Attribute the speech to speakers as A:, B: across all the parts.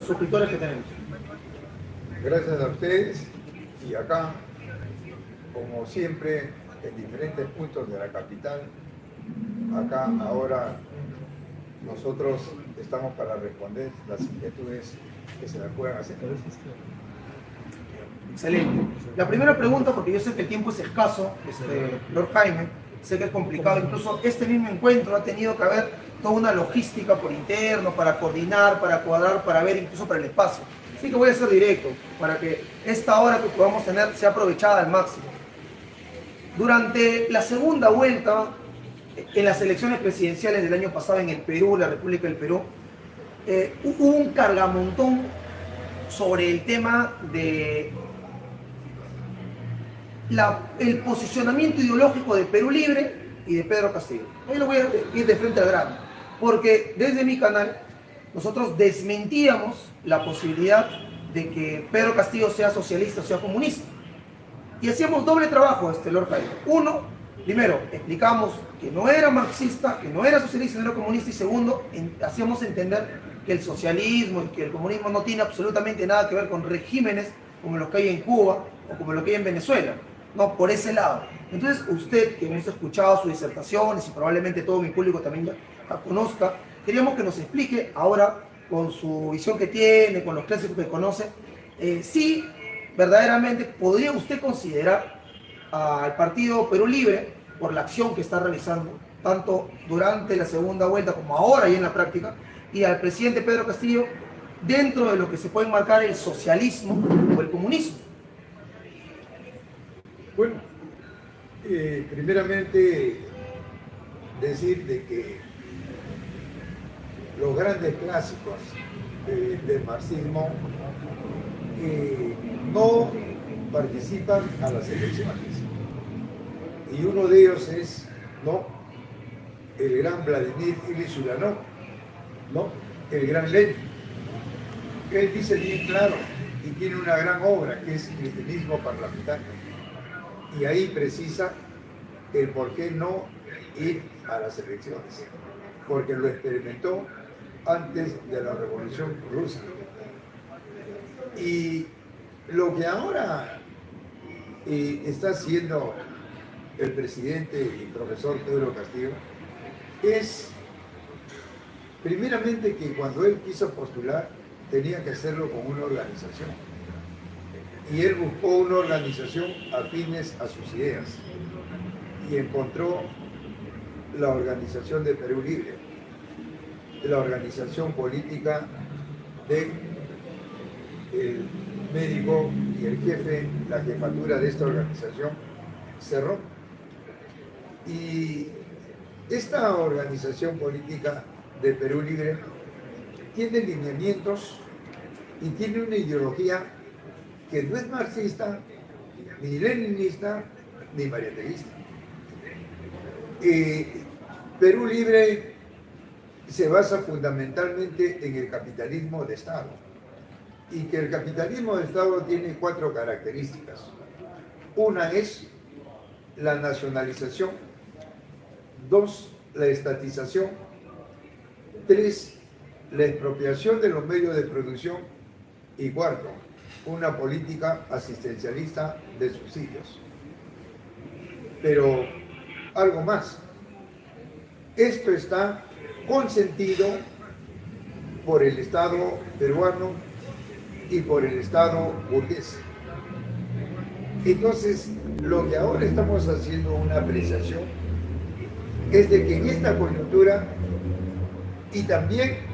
A: suscriptores que tenemos.
B: Gracias a ustedes y acá, como siempre, en diferentes puntos de la capital, acá ahora nosotros estamos para responder las inquietudes que se me puedan hacer.
A: Excelente. La primera pregunta, porque yo sé que el tiempo es escaso, Lord Jaime, sé que es complicado, incluso este mismo encuentro ha tenido que haber toda una logística por interno, para coordinar, para cuadrar, para ver, incluso para el espacio. Así que voy a ser directo, para que esta hora que podamos tener sea aprovechada al máximo. Durante la segunda vuelta, en las elecciones presidenciales del año pasado en el Perú, la República del Perú, hubo un cargamontón sobre el tema de el posicionamiento ideológico de Perú Libre y de Pedro Castillo. Ahí lo voy a ir de frente al grano, porque desde mi canal nosotros desmentíamos la posibilidad de que Pedro Castillo sea socialista o sea comunista. Y hacíamos doble trabajo, Lord Jaime. Uno, primero, explicamos que no era marxista, que no era socialista, no era comunista, y segundo, hacíamos entender que el socialismo y que el comunismo no tiene absolutamente nada que ver con regímenes como los que hay en Cuba o como los que hay en Venezuela. No, por ese lado. Entonces, usted, que hemos escuchado sus disertaciones y probablemente todo mi público también ya la conozca, queríamos que nos explique ahora, con su visión que tiene, con los clásicos que conoce, si verdaderamente podría usted considerar al Partido Perú Libre, por la acción que está realizando, tanto durante la segunda vuelta como ahora y en la práctica, y al presidente Pedro Castillo, dentro de lo que se puede enmarcar el socialismo o el comunismo.
B: Bueno, primeramente decir de que los grandes clásicos del marxismo no participan a las elecciones. Y uno de ellos es, ¿no?, el gran Vladimir Ilich Ulyanov, ¿no?, el gran Lenin. Él dice bien claro y tiene una gran obra que es Cristianismo Parlamentario. Y ahí precisa el por qué no ir a las elecciones, porque lo experimentó antes de la Revolución Rusa. Y lo que ahora está haciendo el presidente y profesor Pedro Castillo es, primeramente, que cuando él quiso postular tenía que hacerlo con una organización. Y él buscó una organización afines a sus ideas y encontró la organización de Perú Libre, la organización política del médico y el jefe, la jefatura de esta organización, Cerrón. Y esta organización política de Perú Libre tiene lineamientos y tiene una ideología que no es marxista, ni leninista, ni mariateguista. Perú Libre se basa fundamentalmente en el capitalismo de Estado, y que el capitalismo de Estado tiene 4 características. Una es la nacionalización, 2, la estatización, 3, la expropiación de los medios de producción, y 4, una política asistencialista de subsidios. Pero algo más, esto está consentido por el Estado peruano y por el Estado burgués. Entonces, lo que ahora estamos haciendo una apreciación es de que en esta coyuntura, y también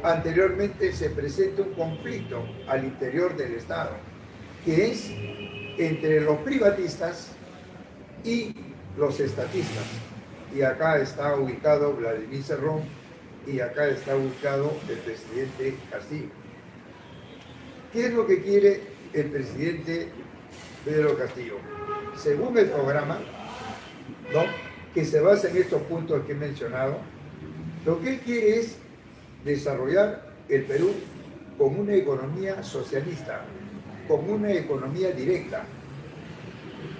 B: anteriormente, se presenta un conflicto al interior del Estado, que es entre los privatistas y los estatistas. Y acá está ubicado Vladimir Cerrón y acá está ubicado el presidente Castillo. ¿Qué es lo que quiere el presidente Pedro Castillo? Según el programa, ¿no?, que se basa en estos puntos que he mencionado, lo que él quiere es desarrollar el Perú como una economía socialista, como una economía directa.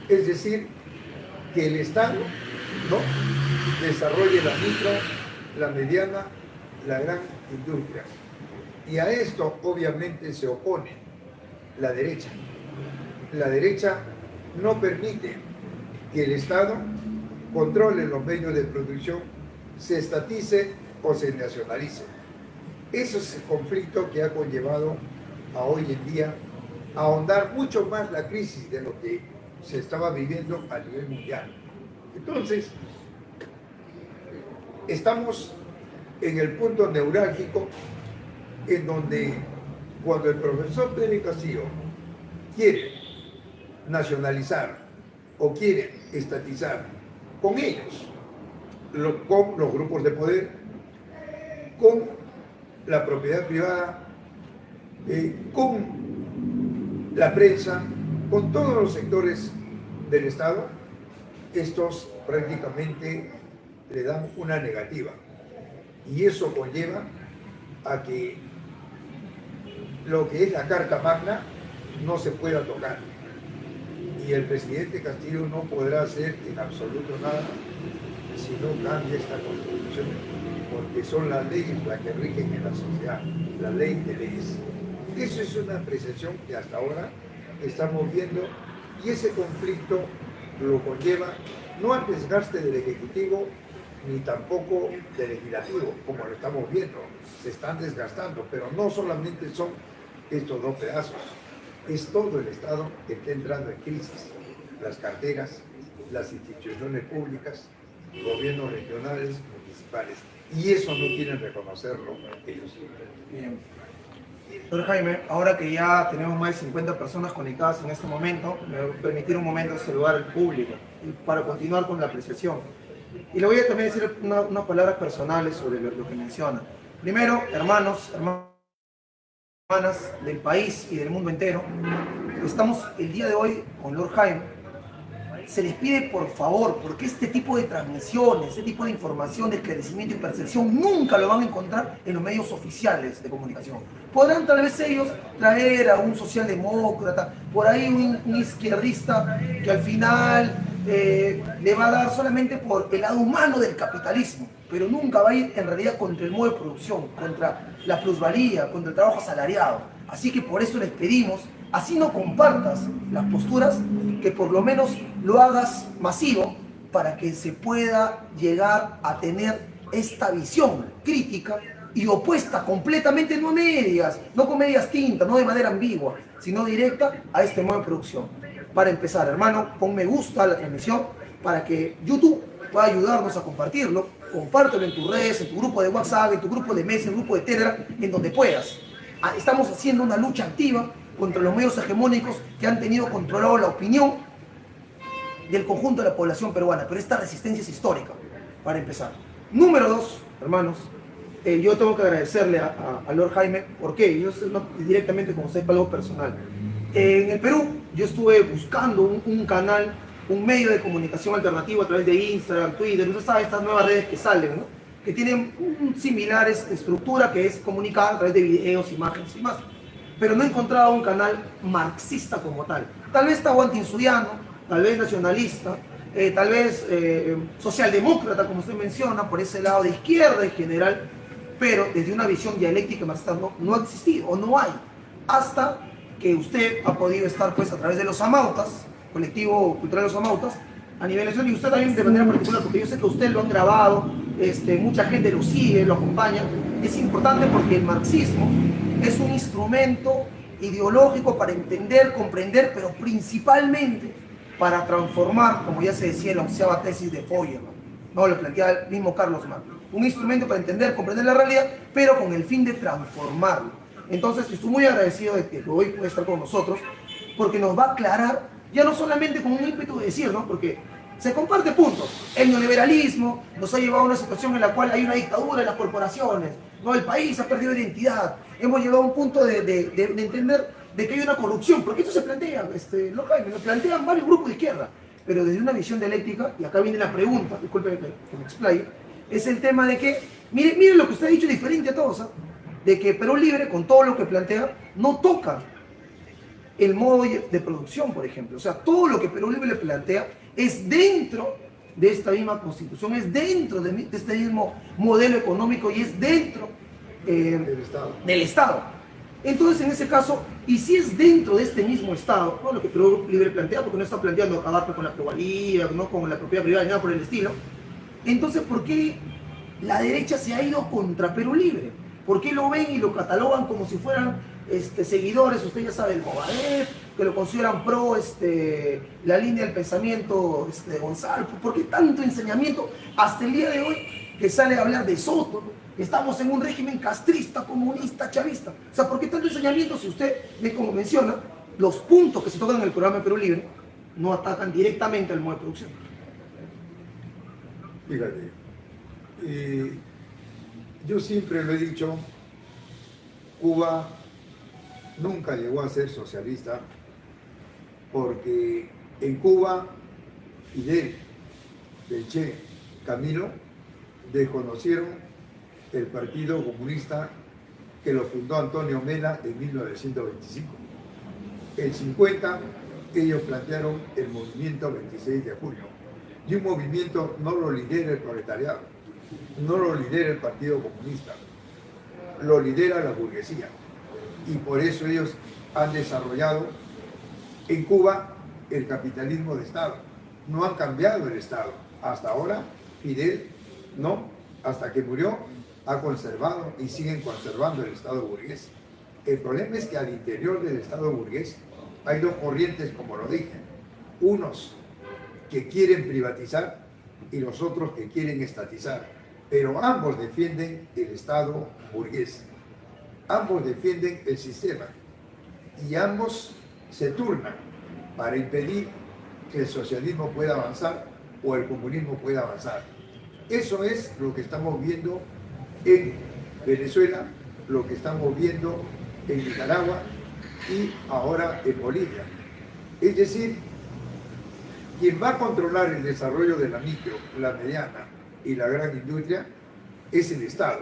B: Es decir, que el Estado, ¿no?, desarrolle la micro, la mediana, la gran industria. Y a esto obviamente se opone la derecha. La derecha no permite que el Estado controle los medios de producción, se estatice o se nacionalice. Ese es el conflicto que ha conllevado a hoy en día a ahondar mucho más la crisis de lo que se estaba viviendo a nivel mundial. Entonces, estamos en el punto neurálgico en donde cuando el profesor Pedro Castillo quiere nacionalizar o quiere estatizar con ellos, con los grupos de poder, con la propiedad privada, con la prensa, con todos los sectores del Estado, estos prácticamente le dan una negativa. Y eso conlleva a que lo que es la Carta Magna no se pueda tocar. Y el presidente Castillo no podrá hacer en absoluto nada si no cambia esta Constitución, porque son las leyes las que rigen en la sociedad, la ley de leyes. Eso es una apreciación que hasta ahora estamos viendo, y ese conflicto lo conlleva no al desgaste del Ejecutivo ni tampoco del Legislativo, como lo estamos viendo, se están desgastando, pero no solamente son estos dos pedazos, es todo el Estado que está entrando en crisis, las carteras, las instituciones públicas, gobiernos regionales, municipales, y eso no quieren reconocerlo ellos.
A: Bien. Doctor Jaime, ahora que ya tenemos más de 50 personas conectadas en este momento, me voy a permitir un momento saludar al público para continuar con la apreciación. Y le voy a también decir unas palabras personales sobre lo que menciona. Primero, hermanos, hermanas del país y del mundo entero, estamos el día de hoy con Lord Jaime. Se les pide por favor, porque este tipo de transmisiones, este tipo de información, de esclarecimiento y percepción nunca lo van a encontrar en los medios oficiales de comunicación. Podrán tal vez ellos traer a un socialdemócrata, por ahí un izquierdista que al final le va a dar solamente por el lado humano del capitalismo, pero nunca va a ir en realidad contra el modo de producción, contra la plusvalía, contra el trabajo asalariado. Así que por eso les pedimos, así no compartas las posturas, que por lo menos lo hagas masivo para que se pueda llegar a tener esta visión crítica y opuesta completamente, no a medias, no con medias tintas, no de manera ambigua, sino directa a este modo de producción. Para empezar, hermano, pon me gusta a la transmisión para que YouTube pueda ayudarnos a compartirlo. Compártelo en tus redes, en tu grupo de WhatsApp, en tu grupo de Messenger, en tu grupo de Telegram, en donde puedas. Estamos haciendo una lucha activa contra los medios hegemónicos que han tenido controlado la opinión del conjunto de la población peruana, pero esta resistencia es histórica, para empezar. Número dos, hermanos, yo tengo que agradecerle a Lord Jaime, porque yo no, directamente con usted para algo personal. En el Perú yo estuve buscando un canal, un medio de comunicación alternativo a través de Instagram, Twitter, usted sabe, estas nuevas redes que salen, ¿no? Que tienen un similar estructura, que es comunicar a través de videos, imágenes y más. Pero no he encontrado un canal marxista como tal. Tal vez tahuantinsudiano, tal vez nacionalista, tal vez socialdemócrata, como usted menciona, por ese lado de izquierda en general, pero desde una visión dialéctica marxista no ha existido o no hay, hasta que usted ha podido estar pues a través de los Amautas, colectivo cultural Los Amautas, a nivel nacional, y usted también de manera particular, porque yo sé que usted lo han grabado, mucha gente lo sigue, lo acompaña. Es importante porque el marxismo es un instrumento ideológico para entender, comprender, pero principalmente para transformar, como ya se decía en la 11ª tesis de Feuerbach, ¿no? Lo planteaba el mismo Carlos Marx. Un instrumento para entender, comprender la realidad, pero con el fin de transformarlo. Entonces, estoy muy agradecido de que hoy pueda estar con nosotros, porque nos va a aclarar, ya no solamente con un ímpetu de decir, ¿no? Porque se comparte puntos. El neoliberalismo nos ha llevado a una situación en la cual hay una dictadura en las corporaciones, ¿no? El país ha perdido identidad. Hemos llegado a un punto de entender de que hay una corrupción, porque eso se plantea, Lord Jaime, lo plantean varios grupos de izquierda, pero desde una visión dialéctica, y acá viene la pregunta, disculpe que me explaye, es el tema de que, mire lo que usted ha dicho diferente a todos, ¿eh? De que Perú Libre, con todo lo que plantea, no toca el modo de producción, por ejemplo. O sea, todo lo que Perú Libre le plantea es dentro de esta misma constitución, es dentro de este mismo modelo económico y es dentro del Estado. Entonces, en ese caso, y si es dentro de este mismo Estado, ¿no? Lo que Perú Libre plantea, porque no está planteando acabar con la pluralidad, no con la propiedad privada, ni nada por el estilo, entonces, ¿por qué la derecha se ha ido contra Perú Libre? ¿Por qué lo ven y lo catalogan como si fueran seguidores, usted ya sabe, el Movadef, que lo consideran pro la línea del pensamiento de Gonzalo? ¿Por qué tanto enseñamiento hasta el día de hoy que sale a hablar de Soto, ¿no? Estamos en un régimen castrista, comunista, chavista? O sea, ¿por qué tanto enseñamiento si usted ve, como menciona, los puntos que se tocan en el programa de Perú Libre no atacan directamente al modo de producción?
B: Fíjate, yo siempre lo he dicho, Cuba nunca llegó a ser socialista porque en Cuba Fidel, el Che, Camilo desconocieron el Partido Comunista que lo fundó Antonio Mena en 1925. En 50 ellos plantearon el movimiento 26 de junio, y un movimiento no lo lidera el proletariado, no lo lidera el Partido Comunista, lo lidera la burguesía, y por eso ellos han desarrollado en Cuba el capitalismo de Estado. No han cambiado el Estado. Hasta ahora Fidel no, hasta que murió, ha conservado y siguen conservando el Estado burgués. El problema es que al interior del Estado burgués hay dos corrientes, como lo dije, unos que quieren privatizar y los otros que quieren estatizar, pero ambos defienden el Estado burgués, ambos defienden el sistema y ambos se turnan para impedir que el socialismo pueda avanzar o el comunismo pueda avanzar. Eso es lo que estamos viendo en Venezuela, lo que estamos viendo en Nicaragua y ahora en Bolivia. Es decir, quien va a controlar el desarrollo de la micro, la mediana y la gran industria es el Estado.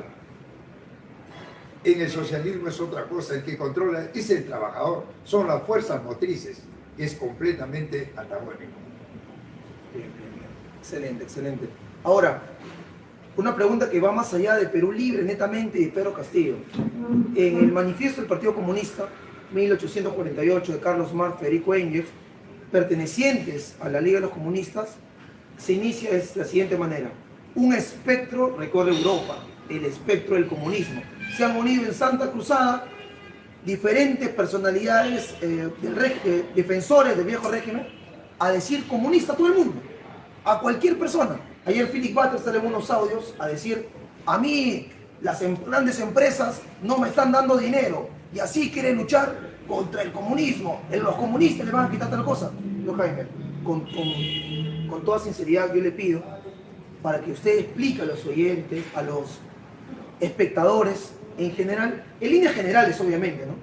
B: En el socialismo es otra cosa, el que controla es el trabajador, son las fuerzas motrices, que es completamente antagónico.
A: Bien. Excelente, excelente. Ahora, una pregunta que va más allá de Perú Libre, netamente, de Pedro Castillo. En el manifiesto del Partido Comunista, 1848, de Carlos Marx, Federico Engels, pertenecientes a la Liga de los Comunistas, se inicia de la siguiente manera: un espectro recorre Europa, el espectro del comunismo. Se han unido en Santa Cruzada diferentes personalidades defensores del viejo régimen a decir comunista a todo el mundo, a cualquier persona. Ayer Philip Butters sale en unos audios a decir: a mí las grandes empresas no me están dando dinero y así quieren luchar contra el comunismo. Los comunistas le van a quitar tal cosa. No, Jaime, con toda sinceridad yo le pido para que usted explique a los oyentes, a los espectadores en general, en líneas generales obviamente, ¿no?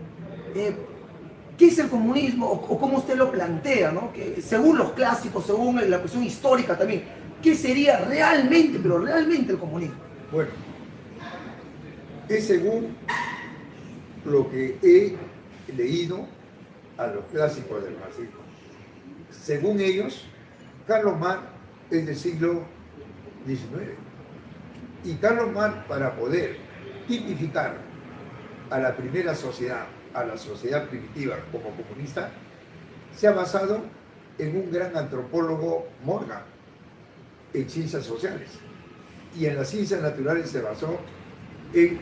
A: ¿Qué es el comunismo o cómo usted lo plantea, ¿no? Que según los clásicos, según la cuestión histórica también, ¿qué sería realmente, pero realmente el comunismo?
B: Bueno, es según lo que he leído a los clásicos del marxismo. Según ellos, Carlos Marx es del siglo XIX. Y Carlos Marx, para poder tipificar a la primera sociedad, a la sociedad primitiva como comunista, se ha basado en un gran antropólogo, Morgan, en ciencias sociales, y en las ciencias naturales se basó en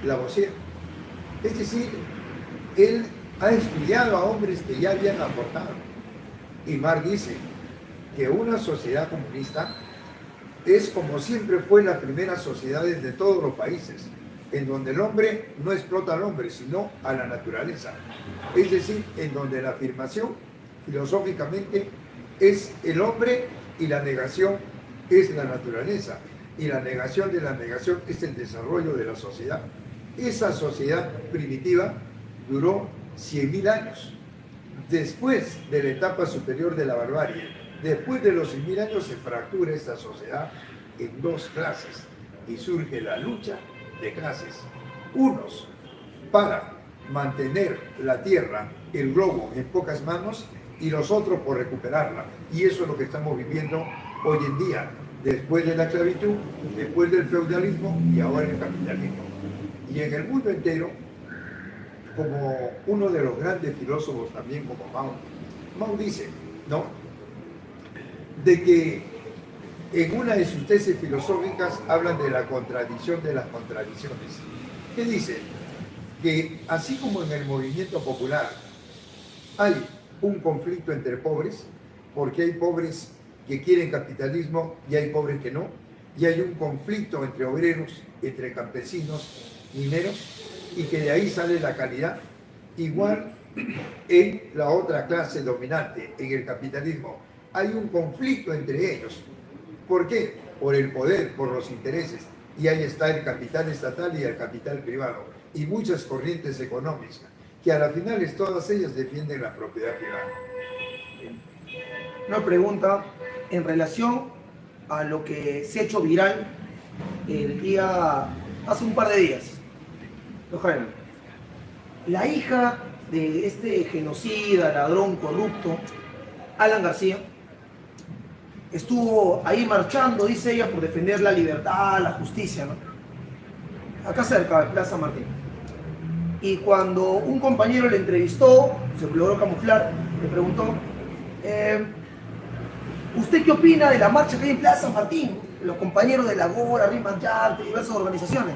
B: Lavoisier. Es decir, él ha estudiado a hombres que ya habían aportado, y Marx dice que una sociedad comunista es como siempre fue las primeras sociedades de todos los países, en donde el hombre no explota al hombre, sino a la naturaleza. Es decir, en donde la afirmación filosóficamente es el hombre y la negación es la naturaleza, y la negación de la negación es el desarrollo de la sociedad. Esa sociedad primitiva duró 100.000 años. Después de la etapa superior de la barbarie, después de los 100.000 años, se fractura esta sociedad en dos clases y surge la lucha de clases. Unos para mantener la tierra, el globo, en pocas manos, y los otros por recuperarla. Y eso es lo que estamos viviendo hoy en día, después de la esclavitud, después del feudalismo y ahora el capitalismo. y en el mundo entero, como uno de los grandes filósofos también como Mao. Mao dice, ¿no?, de que en una de sus tesis filosóficas hablan de la contradicción de las contradicciones. ¿Qué dice? Que así como en el movimiento popular hay un conflicto entre pobres, porque hay pobres que quieren capitalismo y hay pobres que no, y hay un conflicto entre obreros, entre campesinos, mineros, y que de ahí sale la calidad. Igual en la otra clase dominante, en el capitalismo, hay un conflicto entre ellos. ¿Por qué? Por el poder, por los intereses. Y ahí está el capital estatal y el capital privado. Y muchas corrientes económicas, que a la final todas ellas defienden la propiedad privada.
A: Una pregunta en relación a lo que se ha hecho viral hace un par de días. Jaime, la hija de este genocida, ladrón, corrupto, Alan García, estuvo ahí marchando, dice ella, por defender la libertad, la justicia, ¿no? Acá cerca de Plaza Martín. Y cuando un compañero le entrevistó, se logró camuflar, le preguntó, ¿usted qué opina de la marcha que hay en Plaza San Martín? Los compañeros de la Gora, Riman Yard, de diversas organizaciones.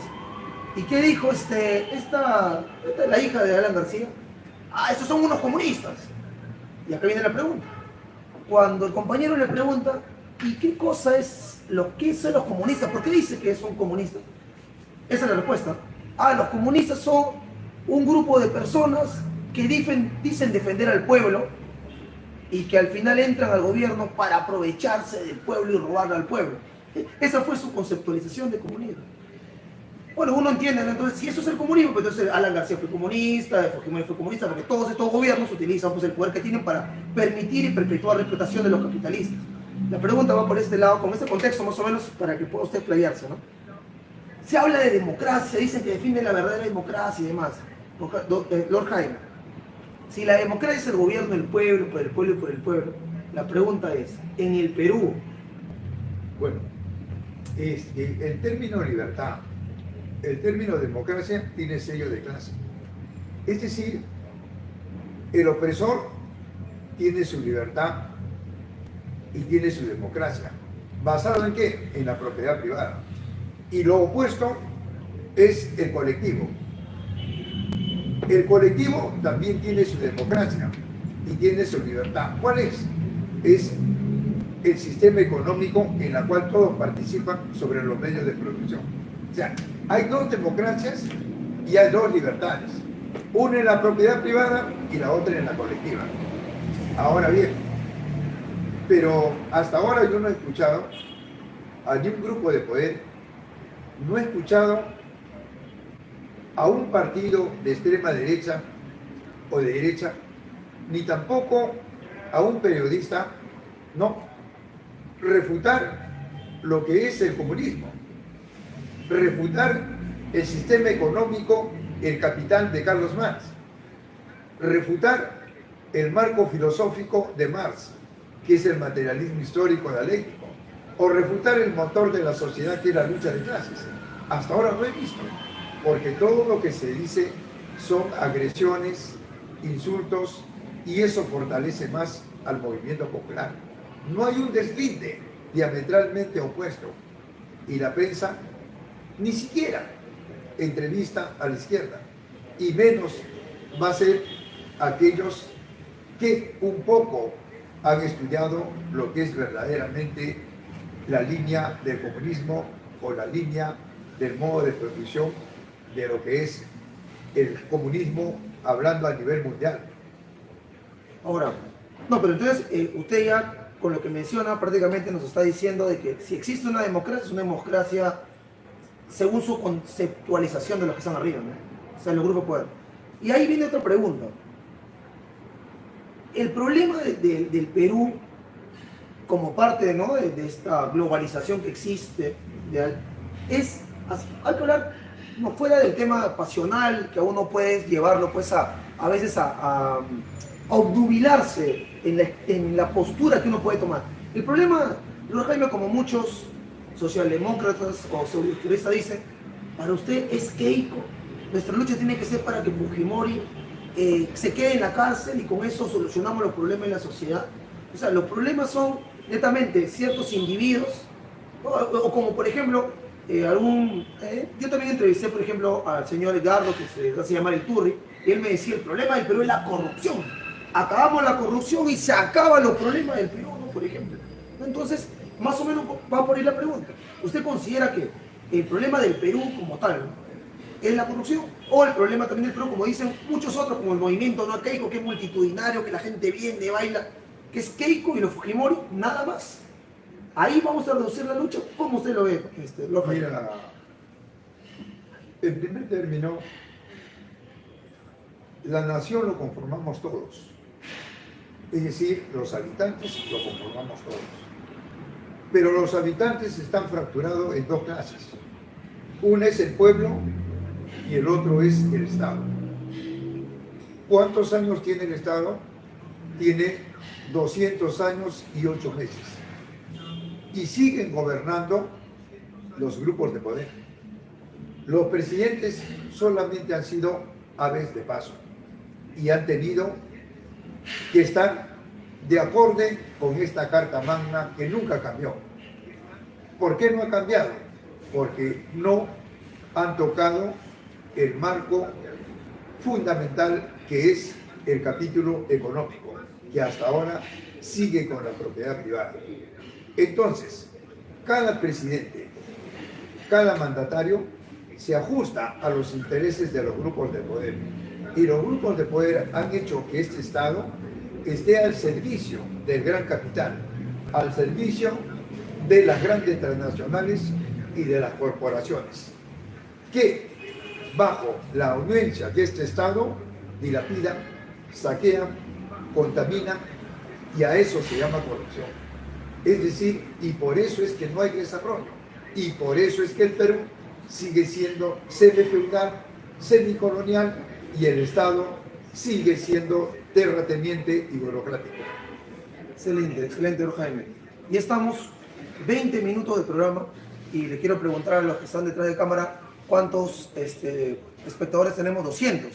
A: ¿Y qué dijo esta la hija de Alan García? Ah, esos son unos comunistas. Y acá viene la pregunta. Cuando el compañero le pregunta, ¿y qué cosa es qué son los comunistas? ¿Por qué dice que son comunistas? Esa es la respuesta. Ah, los comunistas son un grupo de personas que dicen defender al pueblo y que al final entran al gobierno para aprovecharse del pueblo y robarle al pueblo. Esa fue su conceptualización de comunismo. Bueno, uno entiende, ¿no? Entonces, si eso es el comunismo, pues entonces Alan García fue comunista, Fujimori fue comunista, porque todos estos gobiernos utilizan pues, el poder que tienen para permitir y perpetuar la explotación de los capitalistas. La pregunta va por este lado, con este contexto más o menos, para que pueda usted explayarse, ¿no? Se habla de democracia, dicen que defienden la verdadera democracia y demás. Lord Jaime, si la democracia es el gobierno del pueblo, por el pueblo y por el pueblo, la pregunta es, en el Perú...
B: Bueno, el término libertad, el término democracia tiene sello de clase. Es decir, el opresor tiene su libertad y tiene su democracia. ¿Basado en qué? En la propiedad privada. Y lo opuesto es el colectivo. El colectivo también tiene su democracia y tiene su libertad. ¿Cuál es? Es el sistema económico en el cual todos participan sobre los medios de producción. O sea, hay dos democracias y hay dos libertades. Una en la propiedad privada y la otra en la colectiva. Ahora bien, pero hasta ahora yo no he escuchado a ningún grupo de poder, no he escuchado a un partido de extrema derecha o de derecha, ni tampoco a un periodista, no, refutar lo que es el comunismo, refutar el sistema económico, el capital de Carlos Marx, refutar el marco filosófico de Marx, que es el materialismo histórico dialéctico, o refutar el motor de la sociedad, que es la lucha de clases. Hasta ahora no he visto, porque todo lo que se dice son agresiones, insultos, y eso fortalece más al movimiento popular. No hay un deslinde diametralmente opuesto, y la prensa ni siquiera entrevista a la izquierda, y menos va a ser aquellos que un poco han estudiado lo que es verdaderamente la línea del comunismo o la línea del modo de producción de lo que es el comunismo, hablando a nivel mundial.
A: Ahora, no, pero entonces usted ya con lo que menciona prácticamente nos está diciendo de que si existe una democracia, es una democracia según su conceptualización de los que están arriba, ¿no? O sea, los grupos de poder. Y ahí viene otra pregunta. El problema del Perú, como parte, ¿no?, de esta globalización que existe, hay que hablar no fuera del tema pasional, que uno puede llevarlo pues a veces a obnubilarse en la postura que uno puede tomar. El problema, Lord Jaime, como muchos socialdemócratas o socialistas dicen, para usted es Keiko nuestra lucha tiene que ser para que Fujimori se quede en la cárcel y con eso solucionamos los problemas de la sociedad. O sea, los problemas son netamente ciertos individuos, o como por ejemplo, yo también entrevisté por ejemplo al señor Edgardo, que se hace llamar el Turri, y él me decía, el problema del Perú es la corrupción. Acabamos la corrupción y se acaban los problemas del Perú, ¿no? Por ejemplo. Entonces, más o menos va por ahí la pregunta. ¿Usted considera que el problema del Perú como tal, ¿no?, es la corrupción? O el problema también del Perú, como dicen muchos otros, como el movimiento No Keiko, que es multitudinario, que la gente viene, baila, que es Keiko y los Fujimori, nada más. Ahí vamos a reducir la lucha. ¿Cómo usted lo ve?
B: Mira, en primer término, la nación lo conformamos todos. Es decir, los habitantes lo conformamos todos. Pero los habitantes están fracturados en dos clases. Una es el pueblo y el otro es el Estado. ¿Cuántos años tiene el Estado? Tiene 200 años y 8 meses. Y siguen gobernando los grupos de poder. Los presidentes solamente han sido aves de paso y han tenido que estar de acorde con esta Carta Magna que nunca cambió. ¿Por qué no ha cambiado? Porque no han tocado el marco fundamental que es el capítulo económico, que hasta ahora sigue con la propiedad privada. Entonces, cada presidente, cada mandatario se ajusta a los intereses de los grupos de poder. Y los grupos de poder han hecho que este Estado esté al servicio del gran capital, al servicio de las grandes transnacionales y de las corporaciones, que bajo la anuencia de este Estado dilapidan, saquean, contaminan, y a eso se llama corrupción. Es decir, y por eso es que no hay desarrollo, y por eso es que el Perú sigue siendo semifeudal, semicolonial, y el Estado sigue siendo terrateniente y burocrático.
A: Excelente, excelente, don Jaime. Ya estamos 20 minutos de programa y le quiero preguntar a los que están detrás de cámara cuántos espectadores tenemos. 200.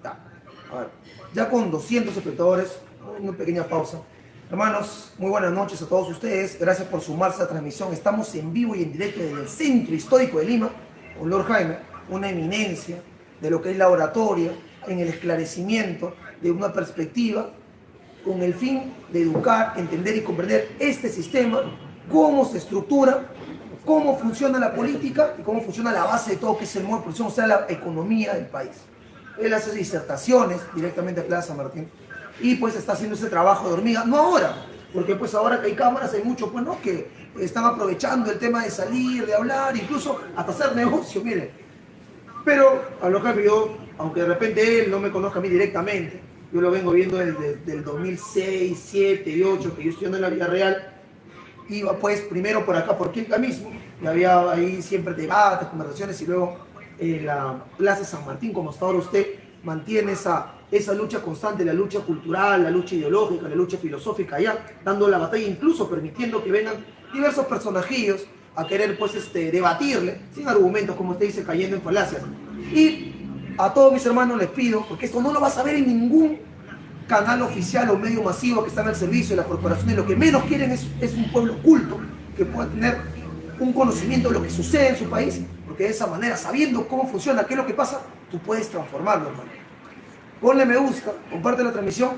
A: Ya, a ver, ya con 200 espectadores, una pequeña pausa. Hermanos, muy buenas noches a todos ustedes. Gracias por sumarse a la transmisión. Estamos en vivo y en directo desde el centro histórico de Lima con Lord Jaime, una eminencia de lo que es la oratoria, en el esclarecimiento de una perspectiva con el fin de educar, entender y comprender este sistema, cómo se estructura, cómo funciona la política y cómo funciona la base de todo, que es el modo de producción, o sea, la economía del país. Él hace disertaciones directamente a Plaza San Martín y pues está haciendo ese trabajo de hormiga, no ahora, porque pues ahora que hay cámaras hay muchos pues, ¿no?, que están aprovechando el tema de salir, de hablar, incluso hasta hacer negocio, miren. Pero a lo que yo, aunque de repente él no me conozca a mí directamente, yo lo vengo viendo desde el 2006, 2007 y 2008, que yo estoy en la vida real. Iba pues primero por acá, por Quinta mismo, y había ahí siempre debates, conversaciones, y luego en la Plaza San Martín, como hasta ahora usted mantiene esa lucha constante, la lucha cultural, la lucha ideológica, la lucha filosófica allá, dando la batalla, incluso permitiendo que vengan diversos personajillos a querer pues debatirle, sin argumentos, como usted dice, cayendo en falacias. Y a todos mis hermanos les pido, porque esto no lo vas a ver en ningún canal oficial o medio masivo que están al servicio de las corporaciones, lo que menos quieren es un pueblo culto, que pueda tener un conocimiento de lo que sucede en su país, porque de esa manera, sabiendo cómo funciona, qué es lo que pasa, tú puedes transformarlo, hermano. Ponle me gusta, comparte la transmisión,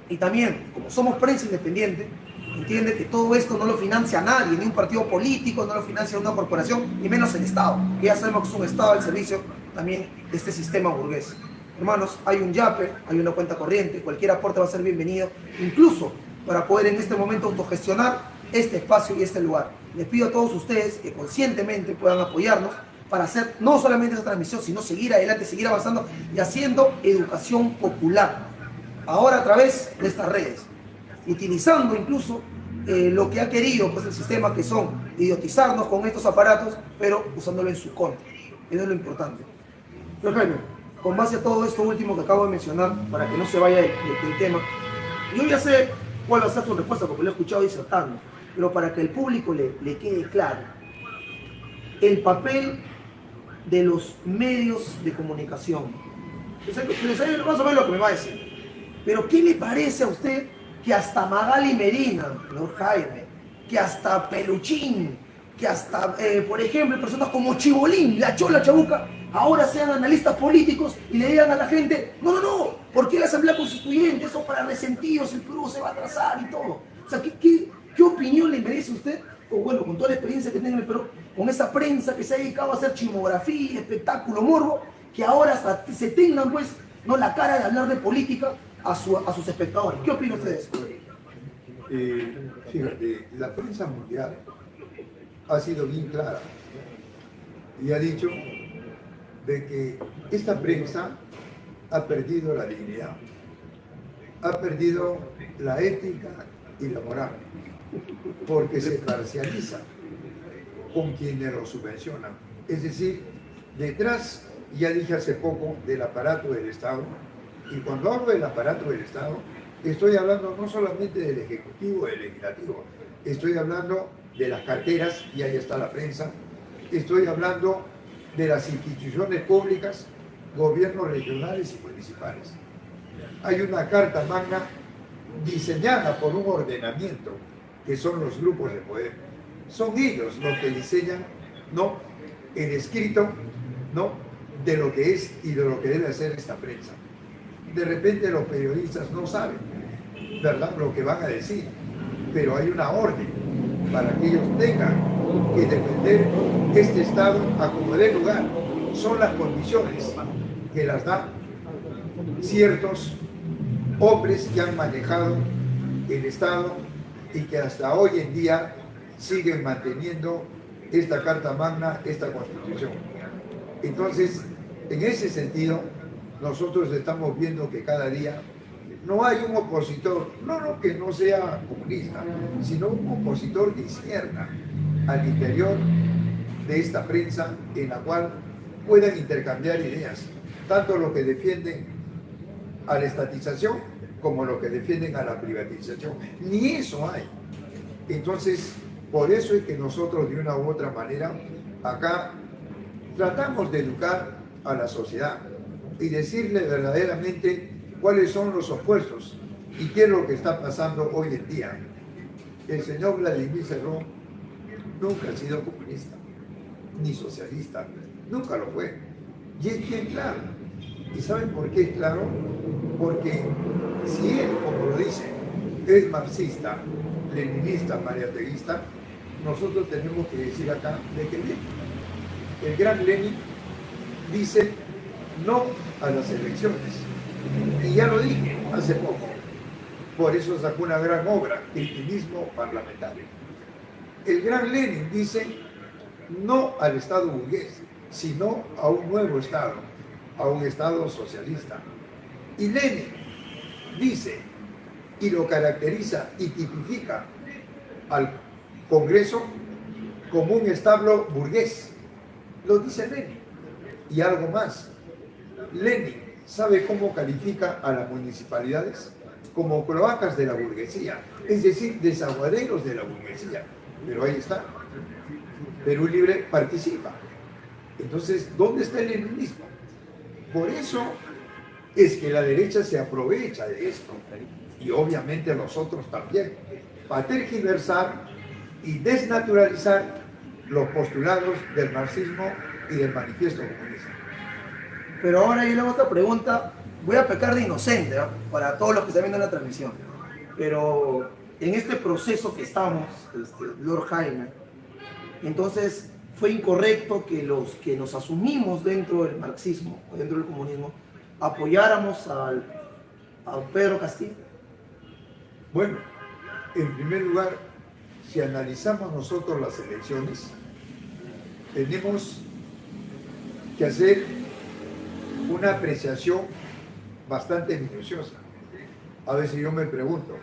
A: y también, como somos prensa independiente, entiende que todo esto no lo financia nadie, ni un partido político, no lo financia una corporación, ni menos el Estado, que ya sabemos que es un Estado al servicio también de este sistema burgués. Hermanos, hay un yape, hay una cuenta corriente, cualquier aporte va a ser bienvenido, incluso para poder en este momento autogestionar este espacio y este lugar. Les pido a todos ustedes que conscientemente puedan apoyarnos para hacer no solamente esa transmisión, sino seguir adelante, seguir avanzando y haciendo educación popular, ahora a través de estas redes, utilizando incluso lo que ha querido pues, el sistema, que son idiotizarnos con estos aparatos, pero usándolo en su contra. Eso es lo importante. Pero Jaime, con base a todo esto último que acabo de mencionar, para que no se vaya del tema, yo ya sé cuál va a ser su respuesta porque lo he escuchado disertando, pero para que el público le quede claro, el papel de los medios de comunicación. Más o menos lo que me va a decir. Pero ¿qué le parece a usted que hasta Magali Medina, Lord Jaime, que hasta Peluchín, que hasta, por ejemplo, personas como Chibolín, la Chola Chabuca, ahora sean analistas políticos y le digan a la gente, no, ¿por qué la Asamblea Constituyente? Eso para resentidos, el Perú se va a atrasar y todo. O sea, ¿qué opinión le merece usted, con toda la experiencia que tiene en el Perú, con esa prensa que se ha dedicado a hacer chismografía, espectáculo, morbo, que ahora hasta se tengan, pues, no la cara de hablar de política a sus espectadores? ¿Qué opina usted de eso?
B: Fíjate, la prensa mundial ha sido bien clara y ha dicho de que esta prensa ha perdido la dignidad, ha perdido la ética y la moral, porque se parcializa con quienes lo subvencionan. Es decir, detrás, ya dije hace poco, del aparato del Estado, y cuando hablo del aparato del Estado, estoy hablando no solamente del Ejecutivo, del Legislativo, estoy hablando de las carteras, y ahí está la prensa, estoy hablando de las instituciones públicas, gobiernos regionales y municipales. Hay una carta magna diseñada por un ordenamiento, que son los grupos de poder. Son ellos los que diseñan, ¿no?, el escrito, ¿no?, de lo que es y de lo que debe hacer esta prensa. De repente los periodistas no saben, ¿verdad?, lo que van a decir, pero hay una orden para que ellos tengan que defender este Estado a como dé lugar. Son las condiciones que las dan ciertos hombres que han manejado el Estado y que hasta hoy en día siguen manteniendo esta Carta Magna, esta Constitución. Entonces, en ese sentido, nosotros estamos viendo que cada día no hay un opositor, no que no sea comunista, sino un opositor de izquierda al interior de esta prensa, en la cual puedan intercambiar ideas, tanto los que defienden a la estatización como los que defienden a la privatización. Ni eso hay. Entonces, por eso es que nosotros de una u otra manera acá tratamos de educar a la sociedad y decirle verdaderamente cuáles son los opuestos y qué es lo que está pasando hoy en día. El señor Vladimir Cerrón nunca ha sido comunista, ni socialista, nunca lo fue. Y es bien claro. ¿Y saben por qué es claro? Porque si él, como lo dice, es marxista, leninista, mariateguista, nosotros tenemos que decir acá de que Lenin, el gran Lenin, dice no a las elecciones. Y ya lo dije hace poco. Por eso sacó una gran obra, El cinismo parlamentario. El gran Lenin dice no al Estado burgués, sino a un nuevo Estado, a un Estado socialista. Y Lenin dice, y lo caracteriza y tipifica al Congreso como un establo burgués. Lo dice Lenin. Y algo más. Lenin sabe cómo califica a las municipalidades como cloacas de la burguesía, es decir, desaguaderos de la burguesía. Pero ahí está. Perú Libre participa. Entonces, ¿dónde está el leninismo? Por eso es que la derecha se aprovecha de esto. Y obviamente nosotros también. Para tergiversar y desnaturalizar los postulados del marxismo y del manifiesto comunista.
A: Pero ahora yo le hago otra pregunta, voy a pecar de inocente, ¿no?, para todos los que están viendo la transmisión. Pero en este proceso que estamos, Lord Jaime, entonces fue incorrecto que los que nos asumimos dentro del marxismo, o dentro del comunismo, apoyáramos a Pedro Castillo.
B: Bueno, en primer lugar, si analizamos nosotros las elecciones, tenemos que hacer una apreciación bastante minuciosa. A veces yo me pregunto,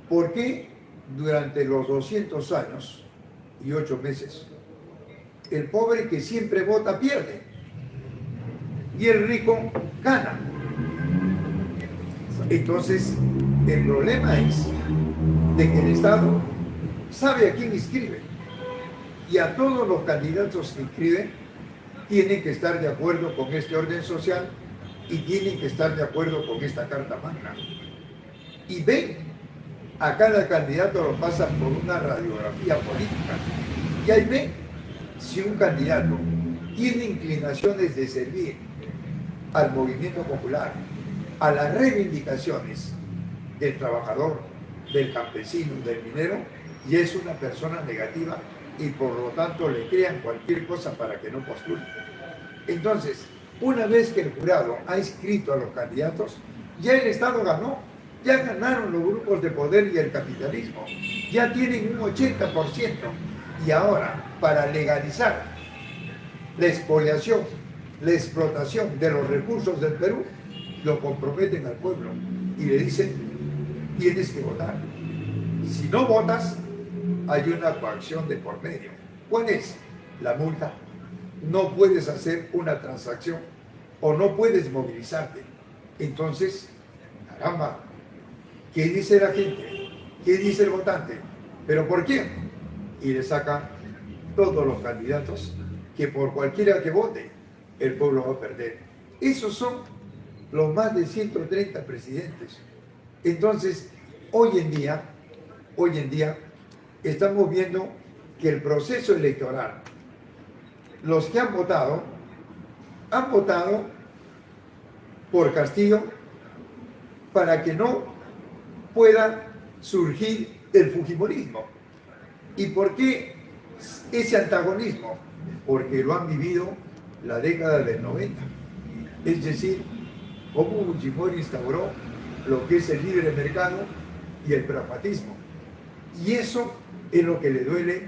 B: ¿por qué durante los 200 años y 8 meses el pobre que siempre vota pierde y el rico gana? Entonces, el problema es de que el Estado sabe a quién inscribe Y a todos los candidatos que inscriben tienen que estar de acuerdo con este orden social y tienen que estar de acuerdo con esta Carta Magna. Y ven, a cada candidato lo pasan por una radiografía política. Y ahí ven si un candidato tiene inclinaciones de servir al movimiento popular, a las reivindicaciones del trabajador, del campesino, del minero, y es una persona negativa y por lo tanto le crean cualquier cosa para que no postule. Entonces, una vez que el jurado ha inscrito a los candidatos, ya el Estado ganó, ya ganaron los grupos de poder y el capitalismo, ya tienen un 80%, y ahora, para legalizar la expoliación, la explotación de los recursos del Perú, lo comprometen al pueblo y le dicen, tienes que votar. Si no votas, hay una coacción de por medio. ¿Cuál es? La multa. No puedes hacer una transacción o no puedes movilizarte. Entonces, caramba, ¿qué dice la gente? ¿Qué dice el votante? ¿Pero por qué? Y le sacan todos los candidatos que por cualquiera que vote, el pueblo va a perder. Esos son los más de 130 presidentes. Entonces, hoy en día, estamos viendo que el proceso electoral, los que han votado por Castillo para que no pueda surgir el fujimorismo. ¿Y por qué ese antagonismo? Porque lo han vivido la década del 90. Es decir, cómo Fujimori instauró lo que es el libre mercado y el pragmatismo. Y eso es lo que le duele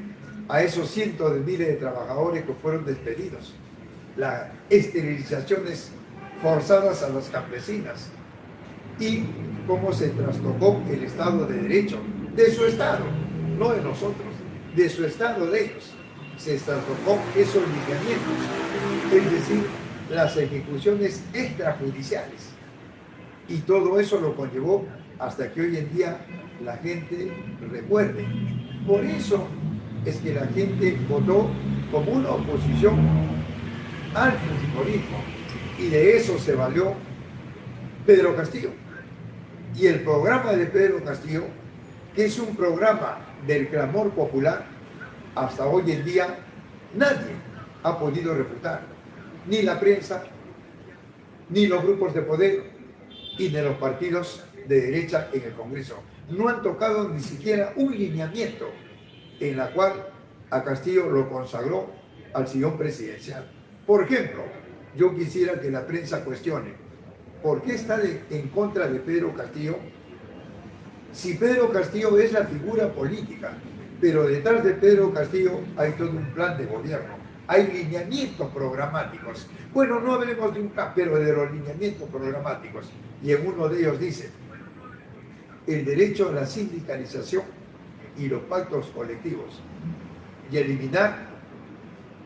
B: a esos cientos de miles de trabajadores que fueron despedidos. Las esterilizaciones forzadas a las campesinas y cómo se trastocó el Estado de Derecho de su Estado, no de nosotros, de su Estado de ellos. Se trastocó esos lineamientos, es decir, las ejecuciones extrajudiciales. Y todo eso lo conllevó hasta que hoy en día la gente recuerde. Por eso es que la gente votó como una oposición al fujimorismo. Y de eso se valió Pedro Castillo. Y el programa de Pedro Castillo, que es un programa del clamor popular, hasta hoy en día nadie ha podido refutar. Ni la prensa, ni los grupos de poder, y de los partidos de derecha en el Congreso. No han tocado ni siquiera un lineamiento en la cual a Castillo lo consagró al sillón presidencial. Por ejemplo, yo quisiera que la prensa cuestione por qué está en contra de Pedro Castillo si Pedro Castillo es la figura política, pero detrás de Pedro Castillo hay todo un plan de gobierno, hay lineamientos programáticos. Bueno, no hablemos de un plan, pero de los lineamientos programáticos. Y en uno de ellos dice, el derecho a la sindicalización y los pactos colectivos, y eliminar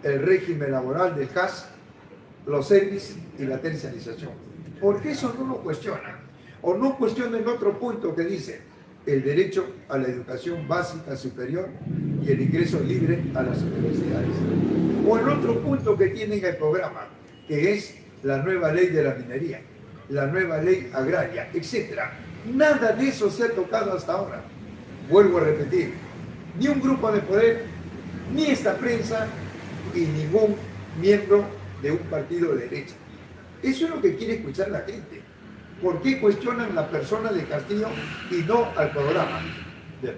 B: el régimen laboral del CAS, los servicios y la terciarización. ¿Por qué eso no lo cuestionan? O no cuestionan otro punto que dice, el derecho a la educación básica superior y el ingreso libre a las universidades. O el otro punto que tienen el programa, que es la nueva ley de la minería, la nueva ley agraria, etc. Nada de eso se ha tocado hasta ahora. Vuelvo a repetir, ni un grupo de poder, ni esta prensa, y ningún miembro de un partido de derecha. Eso es lo que quiere escuchar la gente. ¿Por qué cuestionan la persona de Castillo y no al programa?
A: Bien.